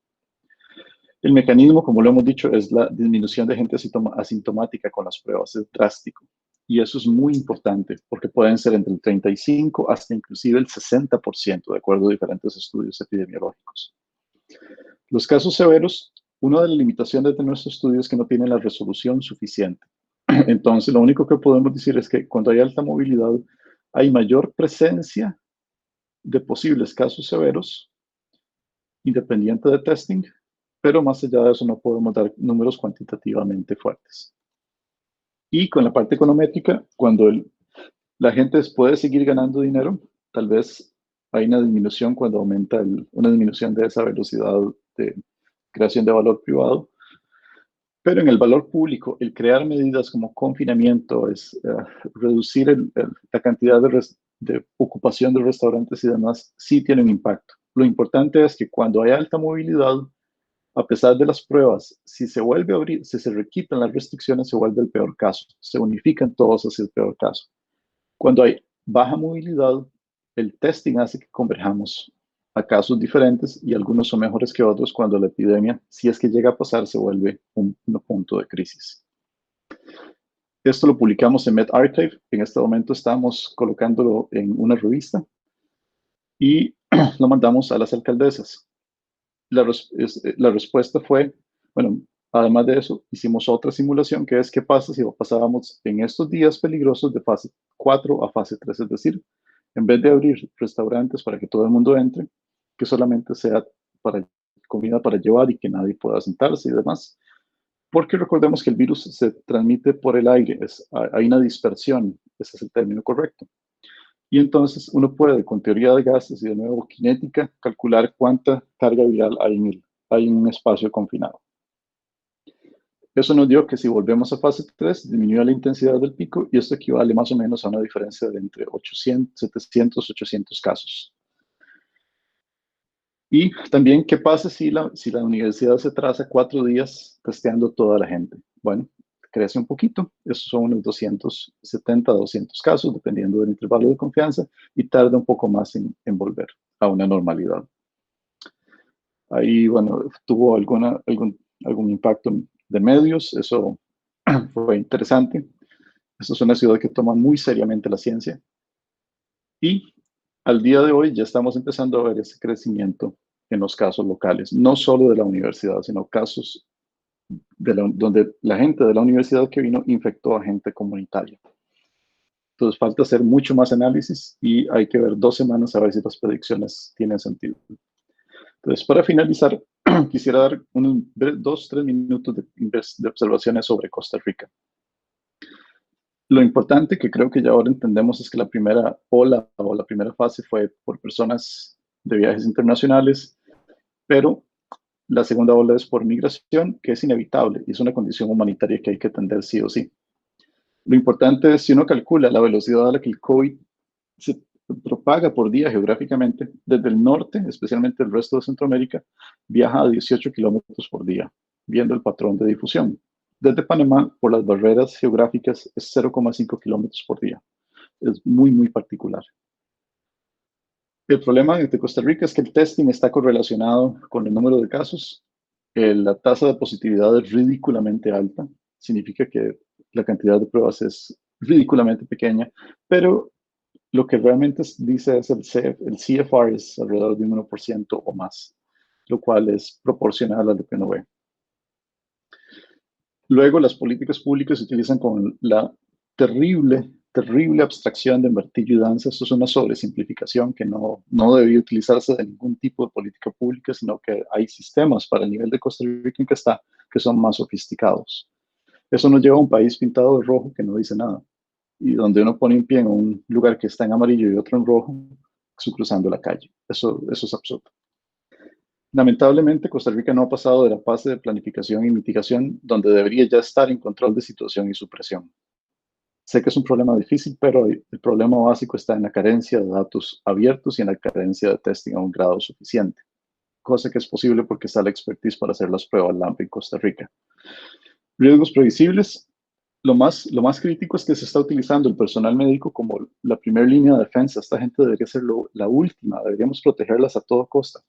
El mecanismo, como lo hemos dicho, es la disminución de gente asintomática con las pruebas, es drástico. Y eso es muy importante porque pueden ser entre el 35 hasta inclusive el 60%, de acuerdo a diferentes estudios epidemiológicos. Los casos severos, una de las limitaciones de nuestro estudio es que no tienen la resolución suficiente. Entonces, lo único que podemos decir es que cuando hay alta movilidad, hay mayor presencia de posibles casos severos, independiente de testing, pero más allá de eso no podemos dar números cuantitativamente fuertes. Y con la parte econométrica, cuando la gente puede seguir ganando dinero, tal vez hay una disminución cuando aumenta una disminución de esa velocidad de creación de valor privado. Pero en el valor público, el crear medidas como confinamiento, reducir la cantidad de ocupación de restaurantes y demás, sí tiene un impacto. Lo importante es que cuando hay alta movilidad, a pesar de las pruebas, si se vuelve a abrir, si se requitan las restricciones, se vuelve el peor caso. Se unifican todos hacia el peor caso. Cuando hay baja movilidad, el testing hace que converjamos a casos diferentes y algunos son mejores que otros cuando la epidemia, si es que llega a pasar, se vuelve un punto de crisis. Esto lo publicamos en medRxiv. En este momento estamos colocándolo en una revista y lo mandamos a las alcaldesas. La respuesta fue, bueno, además de eso, hicimos otra simulación que es qué pasa si pasábamos en estos días peligrosos de fase 4 a fase 3, es decir, en vez de abrir restaurantes para que todo el mundo entre, que solamente sea para comida para llevar y que nadie pueda sentarse y demás, porque recordemos que el virus se transmite por el aire, hay una dispersión, ese es el término correcto. Y entonces uno puede, con teoría de gases y de nuevo cinética, calcular cuánta carga viral hay en un espacio confinado. Eso nos dio que si volvemos a fase 3, disminuye la intensidad del pico y esto equivale más o menos a una diferencia de entre 700, 800 casos. Y también, ¿qué pasa si la universidad se atrasa 4 días testeando toda la gente? Bueno, crece un poquito, esos son unos 270, 200 casos, dependiendo del intervalo de confianza, y tarda un poco más en volver a una normalidad. Ahí, bueno, tuvo algún impacto de medios, eso fue interesante. Esto es una ciudad que toma muy seriamente la ciencia. Y al día de hoy ya estamos empezando a ver ese crecimiento en los casos locales, no solo de la universidad, sino casos donde la gente de la universidad que vino infectó a gente comunitaria. Entonces falta hacer mucho más análisis y hay que ver 2 semanas a ver si las predicciones tienen sentido. Entonces, para finalizar, quisiera dar unos 2, 3 minutos de observaciones sobre Costa Rica. Lo importante que creo que ya ahora entendemos es que la primera ola o la primera fase fue por personas de viajes internacionales, pero la segunda ola es por migración, que es inevitable y es una condición humanitaria que hay que atender sí o sí. Lo importante es si uno calcula la velocidad a la que el COVID se propaga por día geográficamente, desde el norte, especialmente el resto de Centroamérica, viaja a 18 kilómetros por día, viendo el patrón de difusión. Desde Panamá, por las barreras geográficas, es 0,5 kilómetros por día. Es muy, muy particular. El problema de Costa Rica es que el testing está correlacionado con el número de casos. La tasa de positividad es ridículamente alta. Significa que la cantidad de pruebas es ridículamente pequeña, pero lo que realmente dice es el CFR es alrededor de un 1% o más, lo cual es proporcional a lo que uno ve. Luego, las políticas públicas se utilizan con la terrible abstracción de martillo y danza. Esto es una sobresimplificación que no debía utilizarse de ningún tipo de política pública, sino que hay sistemas para el nivel de Costa Rica en que son más sofisticados. Eso nos lleva a un país pintado de rojo que no dice nada, y donde uno pone un pie en un lugar que está en amarillo y otro en rojo, cruzando la calle. Eso es absurdo. Lamentablemente, Costa Rica no ha pasado de la fase de planificación y mitigación, donde debería ya estar en control de situación y supresión. Sé que es un problema difícil, pero el problema básico está en la carencia de datos abiertos y en la carencia de testing a un grado suficiente, cosa que es posible porque está la expertise para hacer las pruebas LAMP en Costa Rica. Riesgos previsibles. Lo más crítico es que se está utilizando el personal médico como la primera línea de defensa. Esta gente debería ser la última, deberíamos protegerlas a toda costa.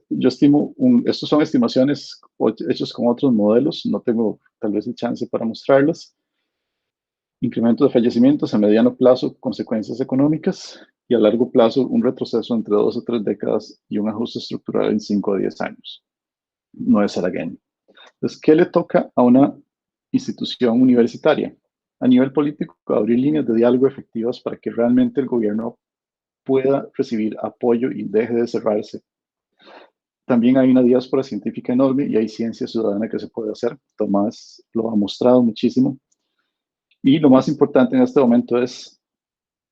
Yo estimo, estos son estimaciones hechas con otros modelos, no tengo tal vez el chance para mostrarlas. Incremento de fallecimientos a mediano plazo, consecuencias económicas, y a largo plazo un retroceso entre 2 o 3 décadas y un ajuste estructural en 5 a 10 años. No es again. Entonces, ¿qué le toca a una institución universitaria? A nivel político, abrir líneas de diálogo efectivas para que realmente el gobierno pueda recibir apoyo y deje de cerrarse. También hay una diáspora científica enorme y hay ciencia ciudadana que se puede hacer. Tomás lo ha mostrado muchísimo. Y lo más importante en este momento es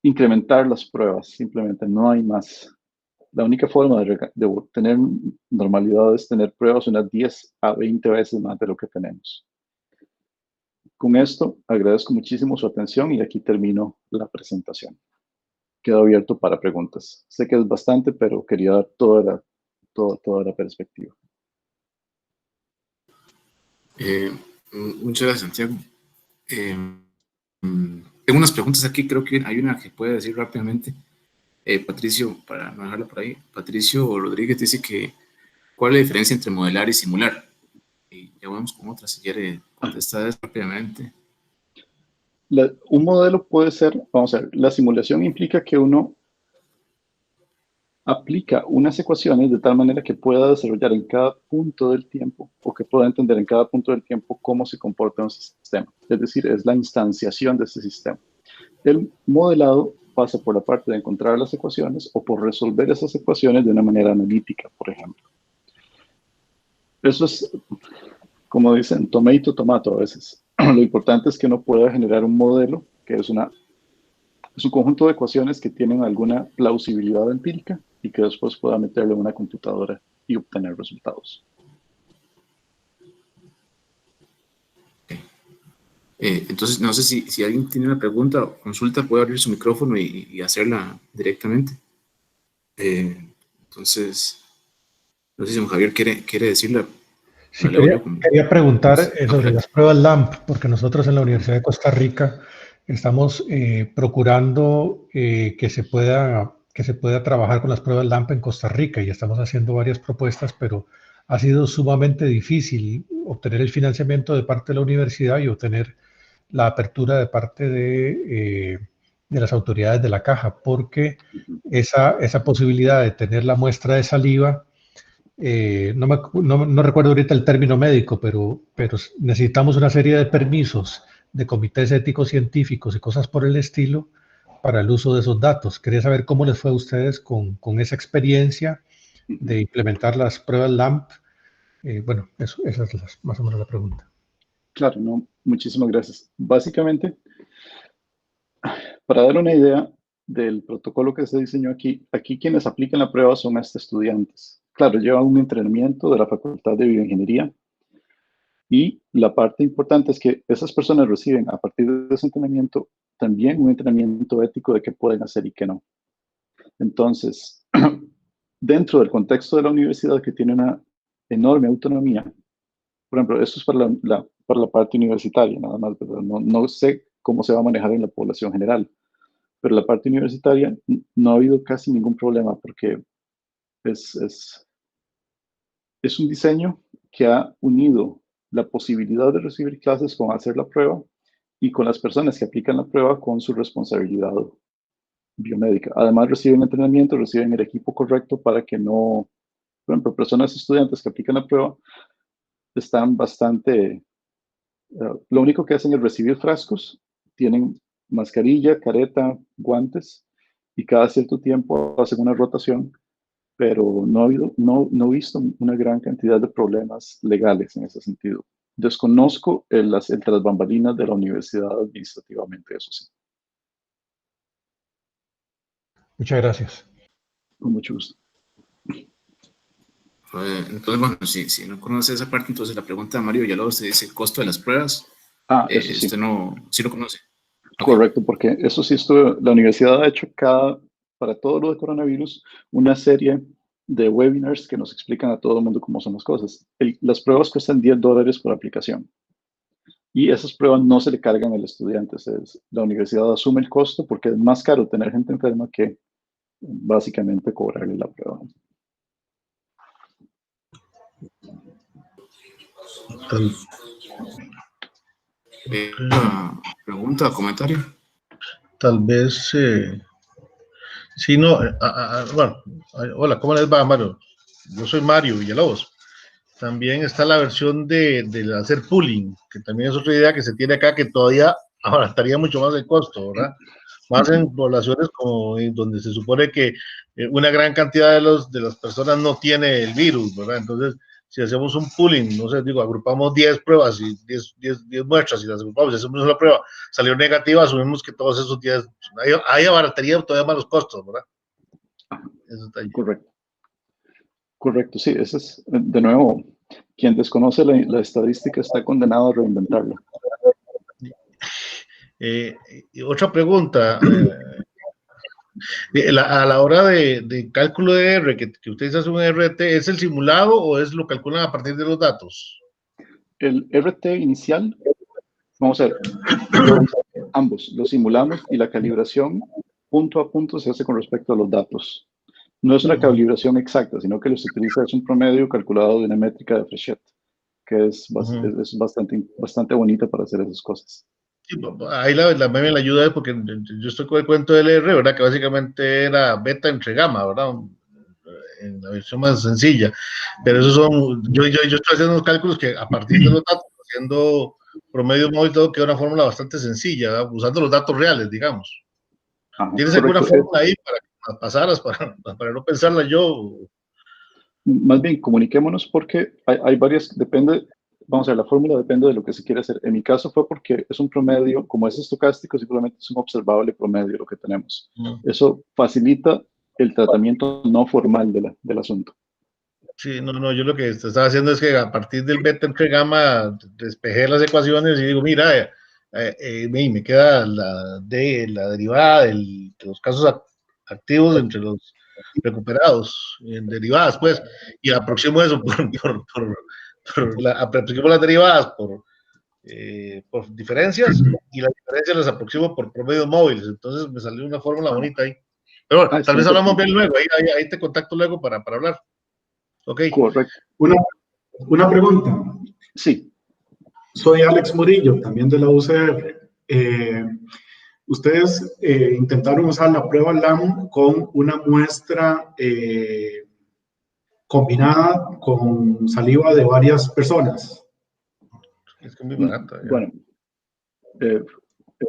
incrementar las pruebas. Simplemente no hay más. La única forma de tener normalidad es tener pruebas unas 10 a 20 veces más de lo que tenemos. Con esto, agradezco muchísimo su atención y aquí termino la presentación. Quedo abierto para preguntas. Sé que es bastante, pero quería dar toda la perspectiva. Muchas gracias, Santiago. Tengo unas preguntas aquí, creo que hay una que puede decir rápidamente. Patricio, para no dejarlo por ahí, Patricio Rodríguez dice que ¿cuál es la diferencia entre modelar y simular? Y ya vamos con otra, si quiere contestar rápidamente. Un modelo puede ser, vamos a ver, la simulación implica que uno aplica unas ecuaciones de tal manera que pueda desarrollar en cada punto del tiempo o que pueda entender en cada punto del tiempo cómo se comporta un sistema. Es decir, es la instanciación de ese sistema. El modelado pasa por la parte de encontrar las ecuaciones o por resolver esas ecuaciones de una manera analítica, por ejemplo. Eso es, como dicen, tomato, tomato a veces. Lo importante es que uno pueda generar un modelo que es un conjunto de ecuaciones que tienen alguna plausibilidad empírica y que después pueda meterlo en una computadora y obtener resultados. Entonces, no sé si alguien tiene una pregunta o consulta, puede abrir su micrófono y hacerla directamente. Entonces, no sé si don Javier quiere decirla. Sí, quería preguntar sobre las pruebas LAMP, porque nosotros en la Universidad de Costa Rica estamos procurando que se pueda trabajar con las pruebas LAMP en Costa Rica y estamos haciendo varias propuestas, pero ha sido sumamente difícil obtener el financiamiento de parte de la universidad y obtener la apertura de parte de las autoridades de la caja, porque esa posibilidad de tener la muestra de saliva, no recuerdo ahorita el término médico, pero necesitamos una serie de permisos de comités éticos científicos y cosas por el estilo para el uso de esos datos. Quería saber cómo les fue a ustedes con esa experiencia de implementar las pruebas LAMP. Bueno, esa es más o menos la pregunta. Claro, no, muchísimas gracias. Básicamente, para dar una idea del protocolo que se diseñó aquí quienes aplican la prueba son hasta estudiantes. Claro, llevan un entrenamiento de la Facultad de Bioingeniería y la parte importante es que esas personas reciben a partir de ese entrenamiento también un entrenamiento ético de qué pueden hacer y qué no. Entonces, dentro del contexto de la universidad que tiene una enorme autonomía, por ejemplo, esto es para la parte universitaria, nada más, ¿verdad? No sé cómo se va a manejar en la población general, pero la parte universitaria no ha habido casi ningún problema porque es un diseño que ha unido la posibilidad de recibir clases con hacer la prueba y con las personas que aplican la prueba con su responsabilidad biomédica. Además, reciben entrenamiento, reciben el equipo correcto para que no, por ejemplo, personas estudiantes que aplican la prueba están bastante, lo único que hacen es recibir frascos, tienen mascarilla, careta, guantes y cada cierto tiempo hacen una rotación, pero no he visto una gran cantidad de problemas legales en ese sentido. Desconozco el tras bambalinas de la universidad administrativamente, eso sí. Muchas gracias. Con mucho gusto. Entonces, bueno, si no conoce esa parte, entonces la pregunta de Mario Villalobos dice el costo de las pruebas. Eso sí. Usted sí lo conoce. Correcto, porque eso sí la universidad ha hecho para todo lo de coronavirus, una serie de webinars que nos explican a todo el mundo cómo son las cosas. Las pruebas cuestan $10 por aplicación. Y esas pruebas no se le cargan al estudiante. La universidad asume el costo porque es más caro tener gente enferma que básicamente cobrarle la prueba. ¿Pregunta o comentario? Tal vez, sí, no, bueno, hola, ¿cómo les va, Mario? Yo soy Mario Villalobos. También está la versión de hacer pooling, que también es otra idea que se tiene acá, que todavía abarataría mucho más el costo, ¿verdad? Más en poblaciones como donde se supone que una gran cantidad de las personas no tiene el virus, ¿verdad? Entonces, si hacemos un pooling, no sé, digo, agrupamos 10 pruebas y 10 muestras y las agrupamos y hacemos una prueba, salió negativa, asumimos que todos esos 10, ahí abarataría todavía más los costos, ¿verdad? Eso está ahí. Correcto, sí, ese es, de nuevo, quien desconoce la estadística está condenado a reinventarla. Otra pregunta, a la hora de cálculo de R, que ustedes hacen un RT, ¿es el simulado o lo calculan a partir de los datos? El RT inicial, vamos a ver, ambos, lo simulamos y la calibración punto a punto se hace con respecto a los datos. No es una calibración exacta, sino que lo que se utiliza es un promedio calculado de una métrica de Fréchet, que es bastante bonita para hacer esas cosas. Sí, ahí la meme la ayuda porque yo estoy con el cuento del R, ¿verdad? Que básicamente era beta entre gamma, ¿verdad? En la versión más sencilla. Pero esos son, yo estoy haciendo unos cálculos que a partir de los datos, haciendo promedio móvil, todo queda una fórmula bastante sencilla, ¿verdad? Usando los datos reales, digamos. Ajá, ¿Tienes alguna fórmula ahí para que me pasaras, para no pensarla yo? Más bien, comuniquémonos porque hay varias, vamos a ver, la fórmula depende de lo que se quiere hacer. En mi caso fue porque es un promedio, como es estocástico, simplemente es un observable promedio lo que tenemos. Eso facilita el tratamiento no formal del asunto. Sí, no, yo lo que estaba haciendo es que a partir del beta entre gamma despejé las ecuaciones y digo, mira, me queda la derivada de los casos activos entre los recuperados en derivadas, pues, y aproximo eso aproximo las derivadas por diferencias y las diferencias las aproximo por promedios móviles. Entonces me salió una fórmula bonita ahí. Pero bueno, tal vez hablamos bien luego, ahí te contacto luego para hablar. Ok. Correcto. Una pregunta. Sí. Soy Alex Murillo, también de la UCR. Ustedes intentaron usar la prueba LAM con una muestra combinada con saliva de varias personas. Es que es muy barata. Bueno,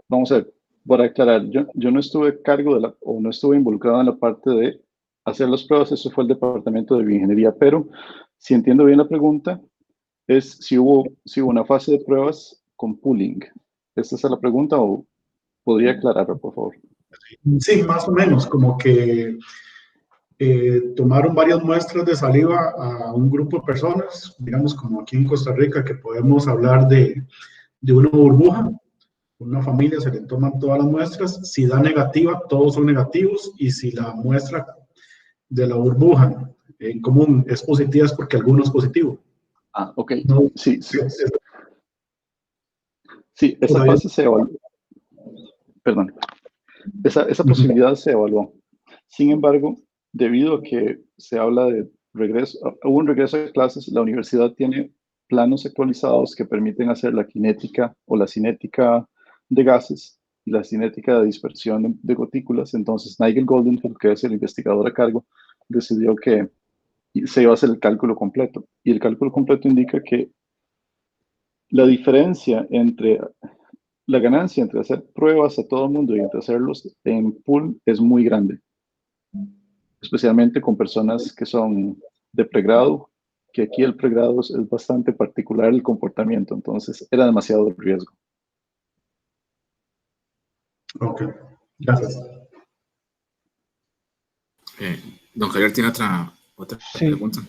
vamos a ver, para aclarar, yo no estuve a cargo o no estuve involucrado en la parte de hacer las pruebas, eso fue el departamento de bioingeniería, pero si entiendo bien la pregunta, es si hubo una fase de pruebas con pooling. ¿Esta es la pregunta o podría aclararlo, por favor? Sí, más o menos, como que tomaron varias muestras de saliva a un grupo de personas, digamos como aquí en Costa Rica, que podemos hablar de una burbuja. Una familia se le toman todas las muestras, si da negativa, todos son negativos, y si la muestra de la burbuja en común es positiva, es porque alguno es positivo. Ah, ok. No, sí, esa fase se evaluó. Perdón. Esa posibilidad se evaluó. Sin embargo, debido a que se habla de hubo un regreso a clases, la universidad tiene planos actualizados que permiten hacer la cinética o la cinética de gases y la cinética de dispersión de gotículas. Entonces, Nigel Goldenfield, que es el investigador a cargo, decidió que se iba a hacer el cálculo completo. Y el cálculo completo indica que la diferencia la ganancia entre hacer pruebas a todo el mundo y entre hacerlos en pool es muy grande. Especialmente con personas que son de pregrado, que aquí el pregrado es bastante particular el comportamiento, entonces era demasiado riesgo. Ok, gracias. Don Javier tiene otra pregunta.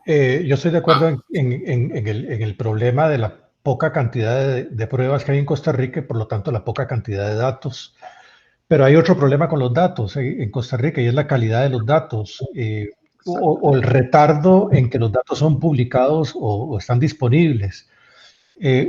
Yo estoy de acuerdo en el problema de la poca cantidad de pruebas que hay en Costa Rica y por lo tanto la poca cantidad de datos. Pero hay otro problema con los datos en Costa Rica y es la calidad de los datos o el retardo en que los datos son publicados o están disponibles.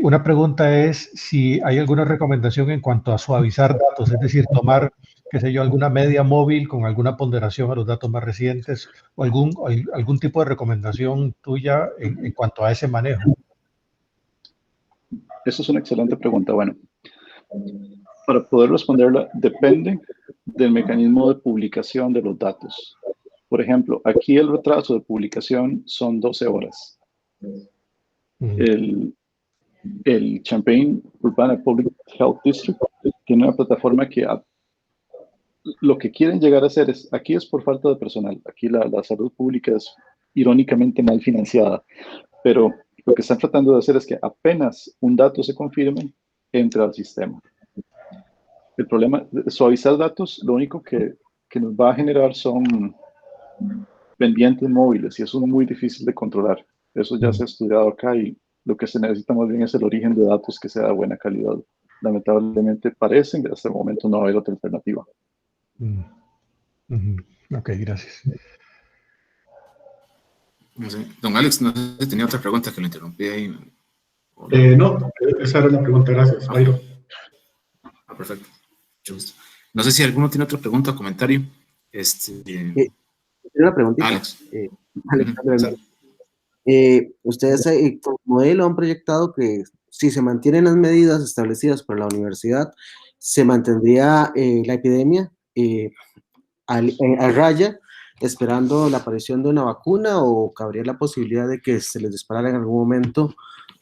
Una pregunta es si hay alguna recomendación en cuanto a suavizar datos, es decir, tomar, qué sé yo, alguna media móvil con alguna ponderación a los datos más recientes o algún tipo de recomendación tuya en cuanto a ese manejo. Eso es una excelente pregunta. Bueno, para poder responderla, depende del mecanismo de publicación de los datos. Por ejemplo, aquí el retraso de publicación son 12 horas. El Champaign-Urbana Public Health District tiene una plataforma que lo que quieren llegar a hacer aquí es por falta de personal. Aquí la salud pública es irónicamente mal financiada, pero lo que están tratando de hacer es que apenas un dato se confirme, entra al sistema. El problema de suavizar datos, lo único que nos va a generar son pendientes móviles y eso es muy difícil de controlar. Eso ya se ha estudiado acá y lo que se necesita más bien es el origen de datos que sea de buena calidad. Lamentablemente parecen que hasta el momento no va a haber otra alternativa. Ok, gracias. No sé. Don Alex, no sé si tenía otra pregunta que lo interrumpí ahí. No, esa era la pregunta, gracias, Jairo. Perfecto. Mucho gusto. No sé si alguno tiene otra pregunta o comentario. Una preguntita. Alex. Alexander, ustedes como modelo han proyectado que si se mantienen las medidas establecidas por la universidad, se mantendría la epidemia a raya, esperando la aparición de una vacuna, o cabría la posibilidad de que se les disparara en algún momento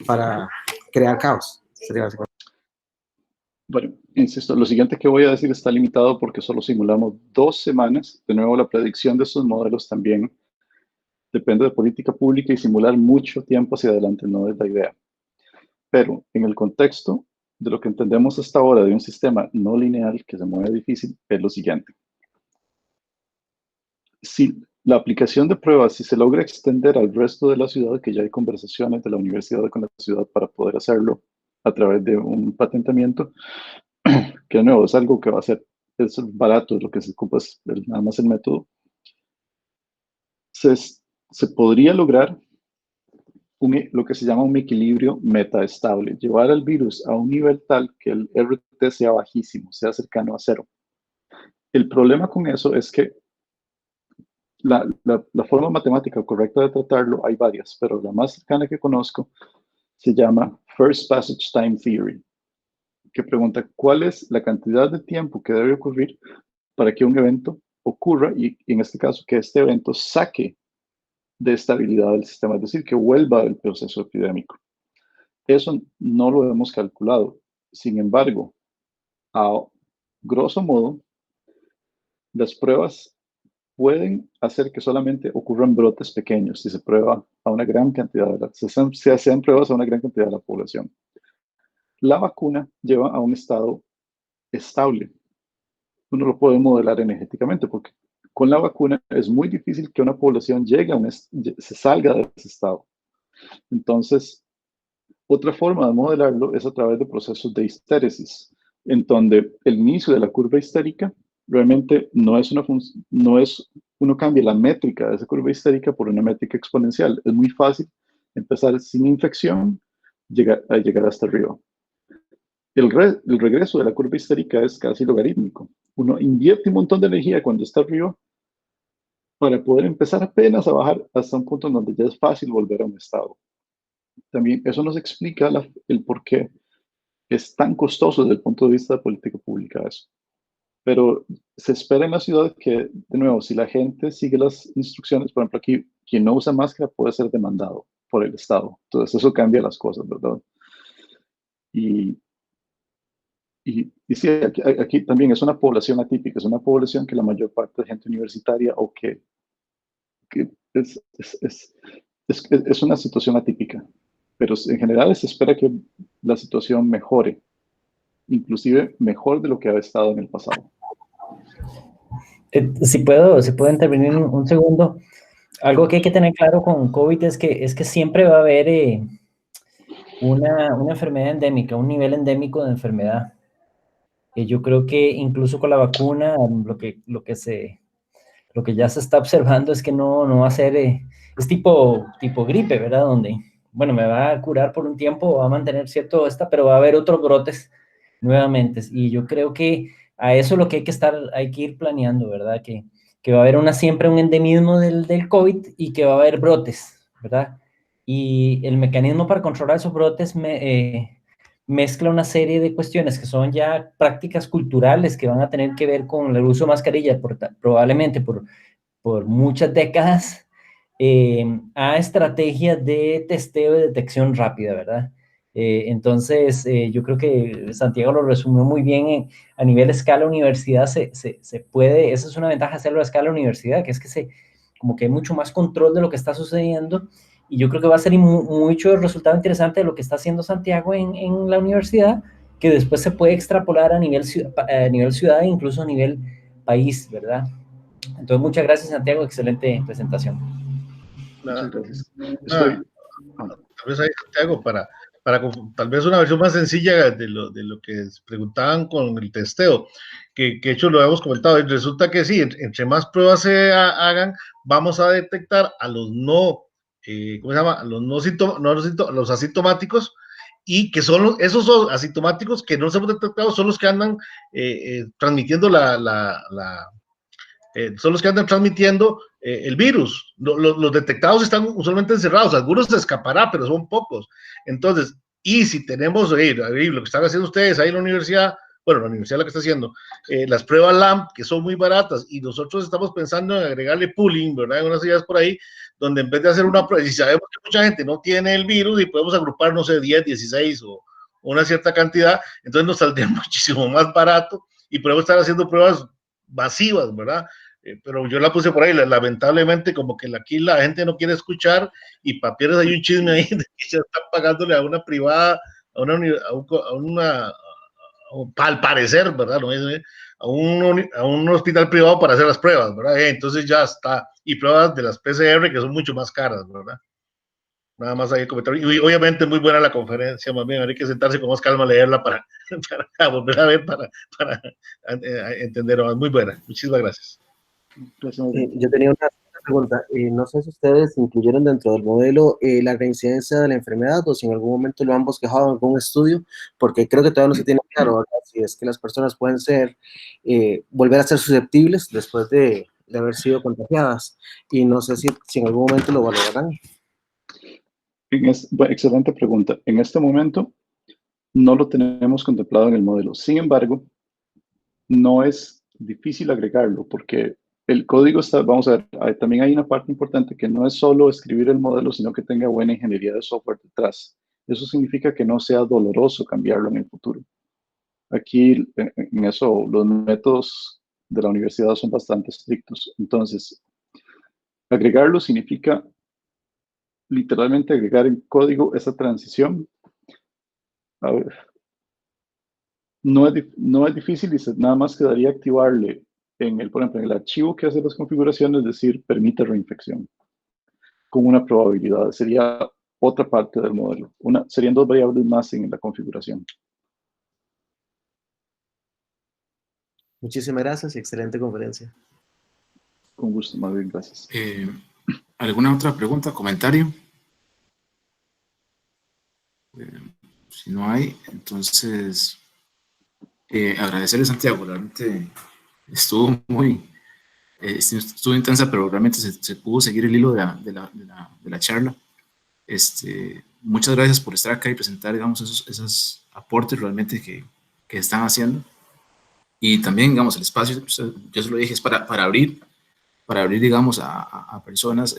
para crear caos. Sería básicamente. Bueno, insisto, lo siguiente que voy a decir está limitado porque solo simulamos 2 semanas. De nuevo, la predicción de estos modelos también depende de política pública y simular mucho tiempo hacia adelante no es la idea. Pero en el contexto de lo que entendemos hasta ahora de un sistema no lineal que se mueve difícil, es lo siguiente. Si la aplicación de pruebas, si se logra extender al resto de la ciudad, que ya hay conversaciones de la universidad con la ciudad para poder hacerlo a través de un patentamiento, que de nuevo es algo que va a ser es barato, lo que se ocupa es nada más el método, se podría lograr lo que se llama un equilibrio metaestable, llevar al virus a un nivel tal que el RT sea bajísimo, sea cercano a 0. El problema con eso es que la forma matemática correcta de tratarlo hay varias, pero la más cercana que conozco se llama First Passage Time Theory, que pregunta cuál es la cantidad de tiempo que debe ocurrir para que un evento ocurra y en este caso que este evento saque de estabilidad del sistema, es decir, que vuelva al proceso epidémico. Eso no lo hemos calculado. Sin embargo, a grosso modo, las pruebas pueden hacer que solamente ocurran brotes pequeños si se prueba a una gran cantidad se hacen pruebas a una gran cantidad de la población. La vacuna lleva a un estado estable. Uno lo puede modelar energéticamente porque con la vacuna es muy difícil que una población se salga de ese estado. Entonces, otra forma de modelarlo es a través de procesos de histéresis, en donde el inicio de la curva histérica realmente no es uno cambia la métrica de esa curva histérica por una métrica exponencial. Es muy fácil empezar sin infección, llegar hasta arriba. El regreso de la curva histérica es casi logarítmico. Uno invierte un montón de energía cuando está arriba para poder empezar apenas a bajar hasta un punto en donde ya es fácil volver a un estado. También eso nos explica el por qué es tan costoso desde el punto de vista de política pública eso. Pero se espera en la ciudad que, de nuevo, si la gente sigue las instrucciones, por ejemplo, aquí, quien no usa máscara puede ser demandado por el Estado. Entonces, eso cambia las cosas, ¿verdad? Y sí, aquí también es una población atípica, es una población que la mayor parte de gente universitaria o que es una situación atípica. Pero en general se espera que la situación mejore, inclusive mejor de lo que ha estado en el pasado. Si puedo intervenir un segundo. Algo que hay que tener claro con COVID es que siempre va a haber una enfermedad endémica, un nivel endémico de enfermedad. Yo creo que incluso con la vacuna, lo que ya se está observando es que no va a ser, es tipo gripe, ¿verdad? Donde, bueno, me va a curar por un tiempo, va a mantener cierto pero va a haber otros brotes nuevamente. Y yo creo que a eso lo que hay que ir planeando, ¿verdad? Que va a haber siempre un endemismo del COVID y que va a haber brotes, ¿verdad? Y el mecanismo para controlar esos brotes mezcla una serie de cuestiones que son ya prácticas culturales que van a tener que ver con el uso de mascarilla, probablemente por muchas décadas, a estrategias de testeo y detección rápida, ¿verdad? Entonces, yo creo que Santiago lo resumió muy bien. A nivel escala universidad se puede, esa es una ventaja hacerlo a escala universidad, que es que como que hay mucho más control de lo que está sucediendo, y yo creo que va a ser mucho el resultado interesante de lo que está haciendo Santiago en la universidad, que después se puede extrapolar a nivel ciudad e incluso a nivel país, ¿verdad? Entonces, muchas gracias, Santiago, excelente presentación. Muchas gracias. Tal vez ahí, Santiago, para tal vez una versión más sencilla de lo que preguntaban con el testeo, que de hecho lo hemos comentado, y resulta que sí, entre más pruebas se hagan, vamos a detectar a los ¿cómo se llama? A los los asintomáticos, y que son esos son asintomáticos que no se han detectado, son los que andan transmitiendo son los que andan transmitiendo el virus. Los detectados están usualmente encerrados, algunos se escapará, pero son pocos. Entonces, y si tenemos lo que están haciendo ustedes ahí en la universidad, bueno, la universidad lo que está haciendo, las pruebas LAMP, que son muy baratas, y nosotros estamos pensando en agregarle pooling, ¿verdad? En unas ideas por ahí, donde en vez de hacer una prueba, si sabemos que mucha gente no tiene el virus y podemos agrupar, no sé, 10, 16 o una cierta cantidad, entonces nos saldría muchísimo más barato y podemos estar haciendo pruebas masivas, ¿verdad? Pero yo la puse por ahí, lamentablemente como que aquí la gente no quiere escuchar y papieres hay un chisme ahí de que se está pagándole a una privada, al parecer, ¿verdad? ¿No? A un hospital privado para hacer las pruebas, ¿verdad? Entonces ya está, y pruebas de las PCR que son mucho más caras, ¿verdad? Nada más ahí comentar. Y obviamente muy buena la conferencia, más bien, hay que sentarse con más calma a leerla para volver a ver, para entender. Muy buena, muchísimas gracias. Yo tenía una pregunta. No sé si ustedes incluyeron dentro del modelo la reincidencia de la enfermedad o si en algún momento lo han bosquejado en algún estudio, porque creo que todavía no se tiene claro, ¿verdad? Si es que las personas pueden volver a ser susceptibles después de haber sido contagiadas. Y no sé si en algún momento lo valorarán. Excelente pregunta. En este momento no lo tenemos contemplado en el modelo. Sin embargo, no es difícil agregarlo porque el código está, vamos a ver, también hay una parte importante que no es solo escribir el modelo, sino que tenga buena ingeniería de software detrás. Eso significa que no sea doloroso cambiarlo en el futuro. Aquí, en eso, los métodos de la universidad son bastante estrictos. Entonces, agregarlo significa literalmente agregar en código esa transición. A ver, no es difícil y nada más quedaría activarle por ejemplo, en el archivo que hace las configuraciones, es decir, permite reinfección con una probabilidad. Sería otra parte del modelo. Serían dos variables más en la configuración. Muchísimas gracias y excelente conferencia. Con gusto, más bien, gracias. ¿Alguna otra pregunta, comentario? Si no hay, entonces agradecerle, Santiago. Realmente estuvo intensa, pero realmente se pudo seguir el hilo de la charla. Muchas gracias por estar acá y presentar, digamos, esos aportes realmente que están haciendo. Y también, digamos, el espacio, yo se lo dije, es para abrir, digamos, a personas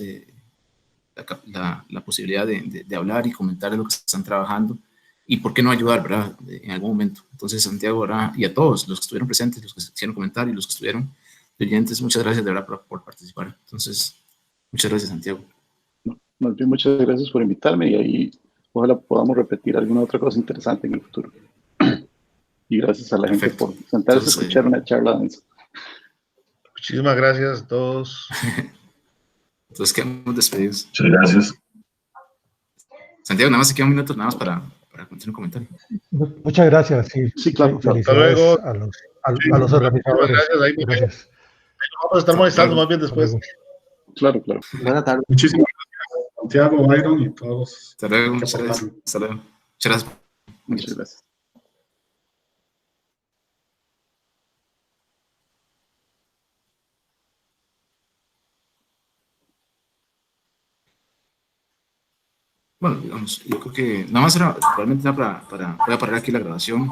la posibilidad de hablar y comentar de lo que están trabajando y por qué no ayudar, ¿verdad? En algún momento. Entonces, Santiago, ¿verdad? Y a todos los que estuvieron presentes, los que hicieron comentarios, los que estuvieron oyentes, muchas gracias de verdad por participar. Entonces, muchas gracias, Santiago. Más bien, muchas gracias por invitarme y ahí ojalá podamos repetir alguna otra cosa interesante en el futuro. Y gracias a la gente por sentarse a escuchar una charla densa. Muchísimas gracias a todos. Entonces quedamos despedidos. Muchas gracias. Santiago, nada más se queda un minuto nada más para continuar un comentario. Muchas gracias. Sí, claro. Hasta luego. A los organizadores. Gracias. Vamos a estar molestando más bien después. Claro, claro. Buenas tardes. Muchísimas gracias, Santiago, Byron y todos. Hasta luego, muchas gracias. Hasta luego. Muchas gracias. Muchas gracias. Bueno, digamos, yo creo que nada más era realmente voy a parar aquí la grabación.